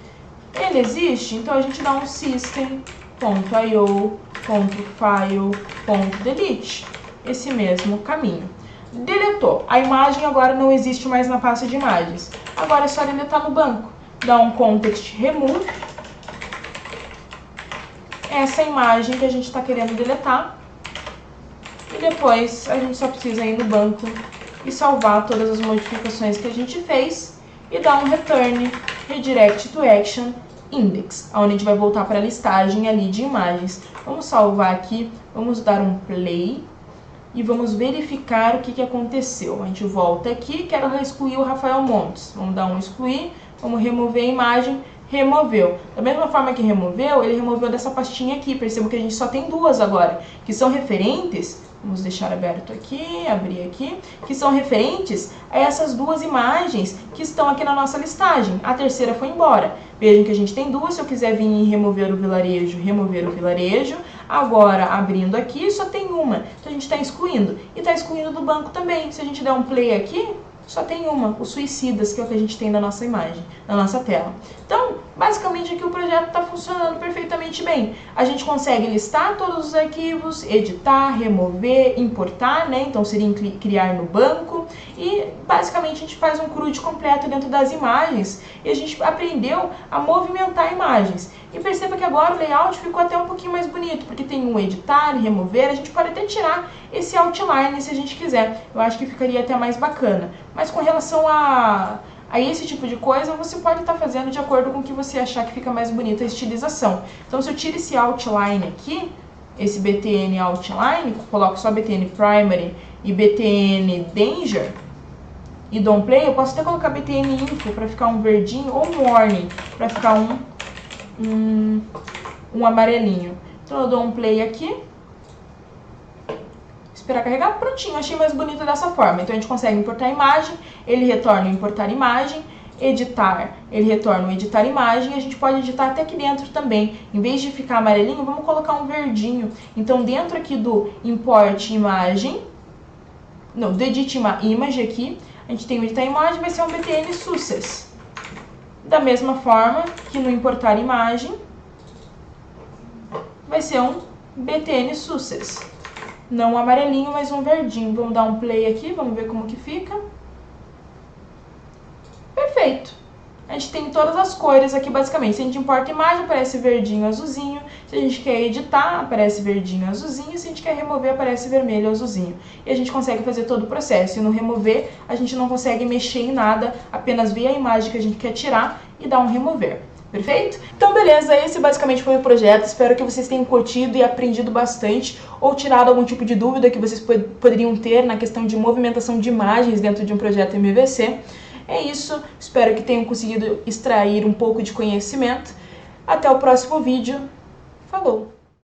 Ele existe, então a gente dá um system.io.file.delete. Esse mesmo caminho. Deletou. A imagem agora não existe mais na pasta de imagens. Agora é só deletar no banco. Dá um context remove. Essa imagem que a gente está querendo deletar. E depois a gente só precisa ir no banco e salvar todas as modificações que a gente fez. E dar um return redirect to action index, onde a gente vai voltar para a listagem ali de imagens. Vamos salvar aqui, vamos dar um play. E vamos verificar o que aconteceu. A gente volta aqui, quero excluir o Rafael Montes. Vamos dar um excluir, vamos remover a imagem, removeu. Da mesma forma que removeu, ele removeu dessa pastinha aqui. Perceba que a gente só tem duas agora, que são referentes, vamos deixar aberto aqui, abrir aqui, que são referentes a essas duas imagens que estão aqui na nossa listagem. A terceira foi embora. Vejam que a gente tem duas, se eu quiser vir e remover o vilarejo. Agora, abrindo aqui, só tem uma. Então, a gente está excluindo. E está excluindo do banco também. Se a gente der um play aqui, só tem uma, o Suicidas, que é o que a gente tem na nossa imagem, na nossa tela. Então, basicamente aqui o projeto está funcionando perfeitamente bem. A gente consegue listar todos os arquivos, editar, remover, importar, né? Então seria criar no banco. E basicamente a gente faz um CRUD completo dentro das imagens. E a gente aprendeu a movimentar imagens. E perceba que agora o layout ficou até um pouquinho mais bonito, porque tem um editar, remover, a gente pode até tirar esse outline se a gente quiser. Eu acho que ficaria até mais bacana. Mas com relação a esse tipo de coisa, você pode estar fazendo de acordo com o que você achar que fica mais bonita a estilização. Então, se eu tiro esse outline aqui, esse BTN outline, coloco só BTN primary e BTN danger, e dou um play, eu posso até colocar BTN info para ficar um verdinho, ou um warning para ficar um amarelinho. Então, eu dou um play aqui. Esperar carregar, prontinho, achei mais bonito dessa forma. Então a gente consegue importar a imagem, ele retorna o importar imagem, editar, ele retorna o editar imagem, e a gente pode editar até aqui dentro também. Em vez de ficar amarelinho, vamos colocar um verdinho. Então dentro aqui do import imagem, não, do edit image aqui, a gente tem o editar imagem, vai ser um btn success. Da mesma forma que no importar imagem, vai ser um btn success. Não um amarelinho, mas um verdinho. Vamos dar um play aqui, vamos ver como que fica. Perfeito. A gente tem todas as cores aqui, basicamente. Se a gente importa a imagem, aparece verdinho, azulzinho. Se a gente quer editar, aparece verdinho, azulzinho. Se a gente quer remover, aparece vermelho, azulzinho. E a gente consegue fazer todo o processo. E no remover, a gente não consegue mexer em nada, apenas ver a imagem que a gente quer tirar e dar um remover. Perfeito? Então, beleza, esse basicamente foi o projeto. Espero que vocês tenham curtido e aprendido bastante ou tirado algum tipo de dúvida que vocês poderiam ter na questão de movimentação de imagens dentro de um projeto MVC. É isso, espero que tenham conseguido extrair um pouco de conhecimento. Até o próximo vídeo. Falou!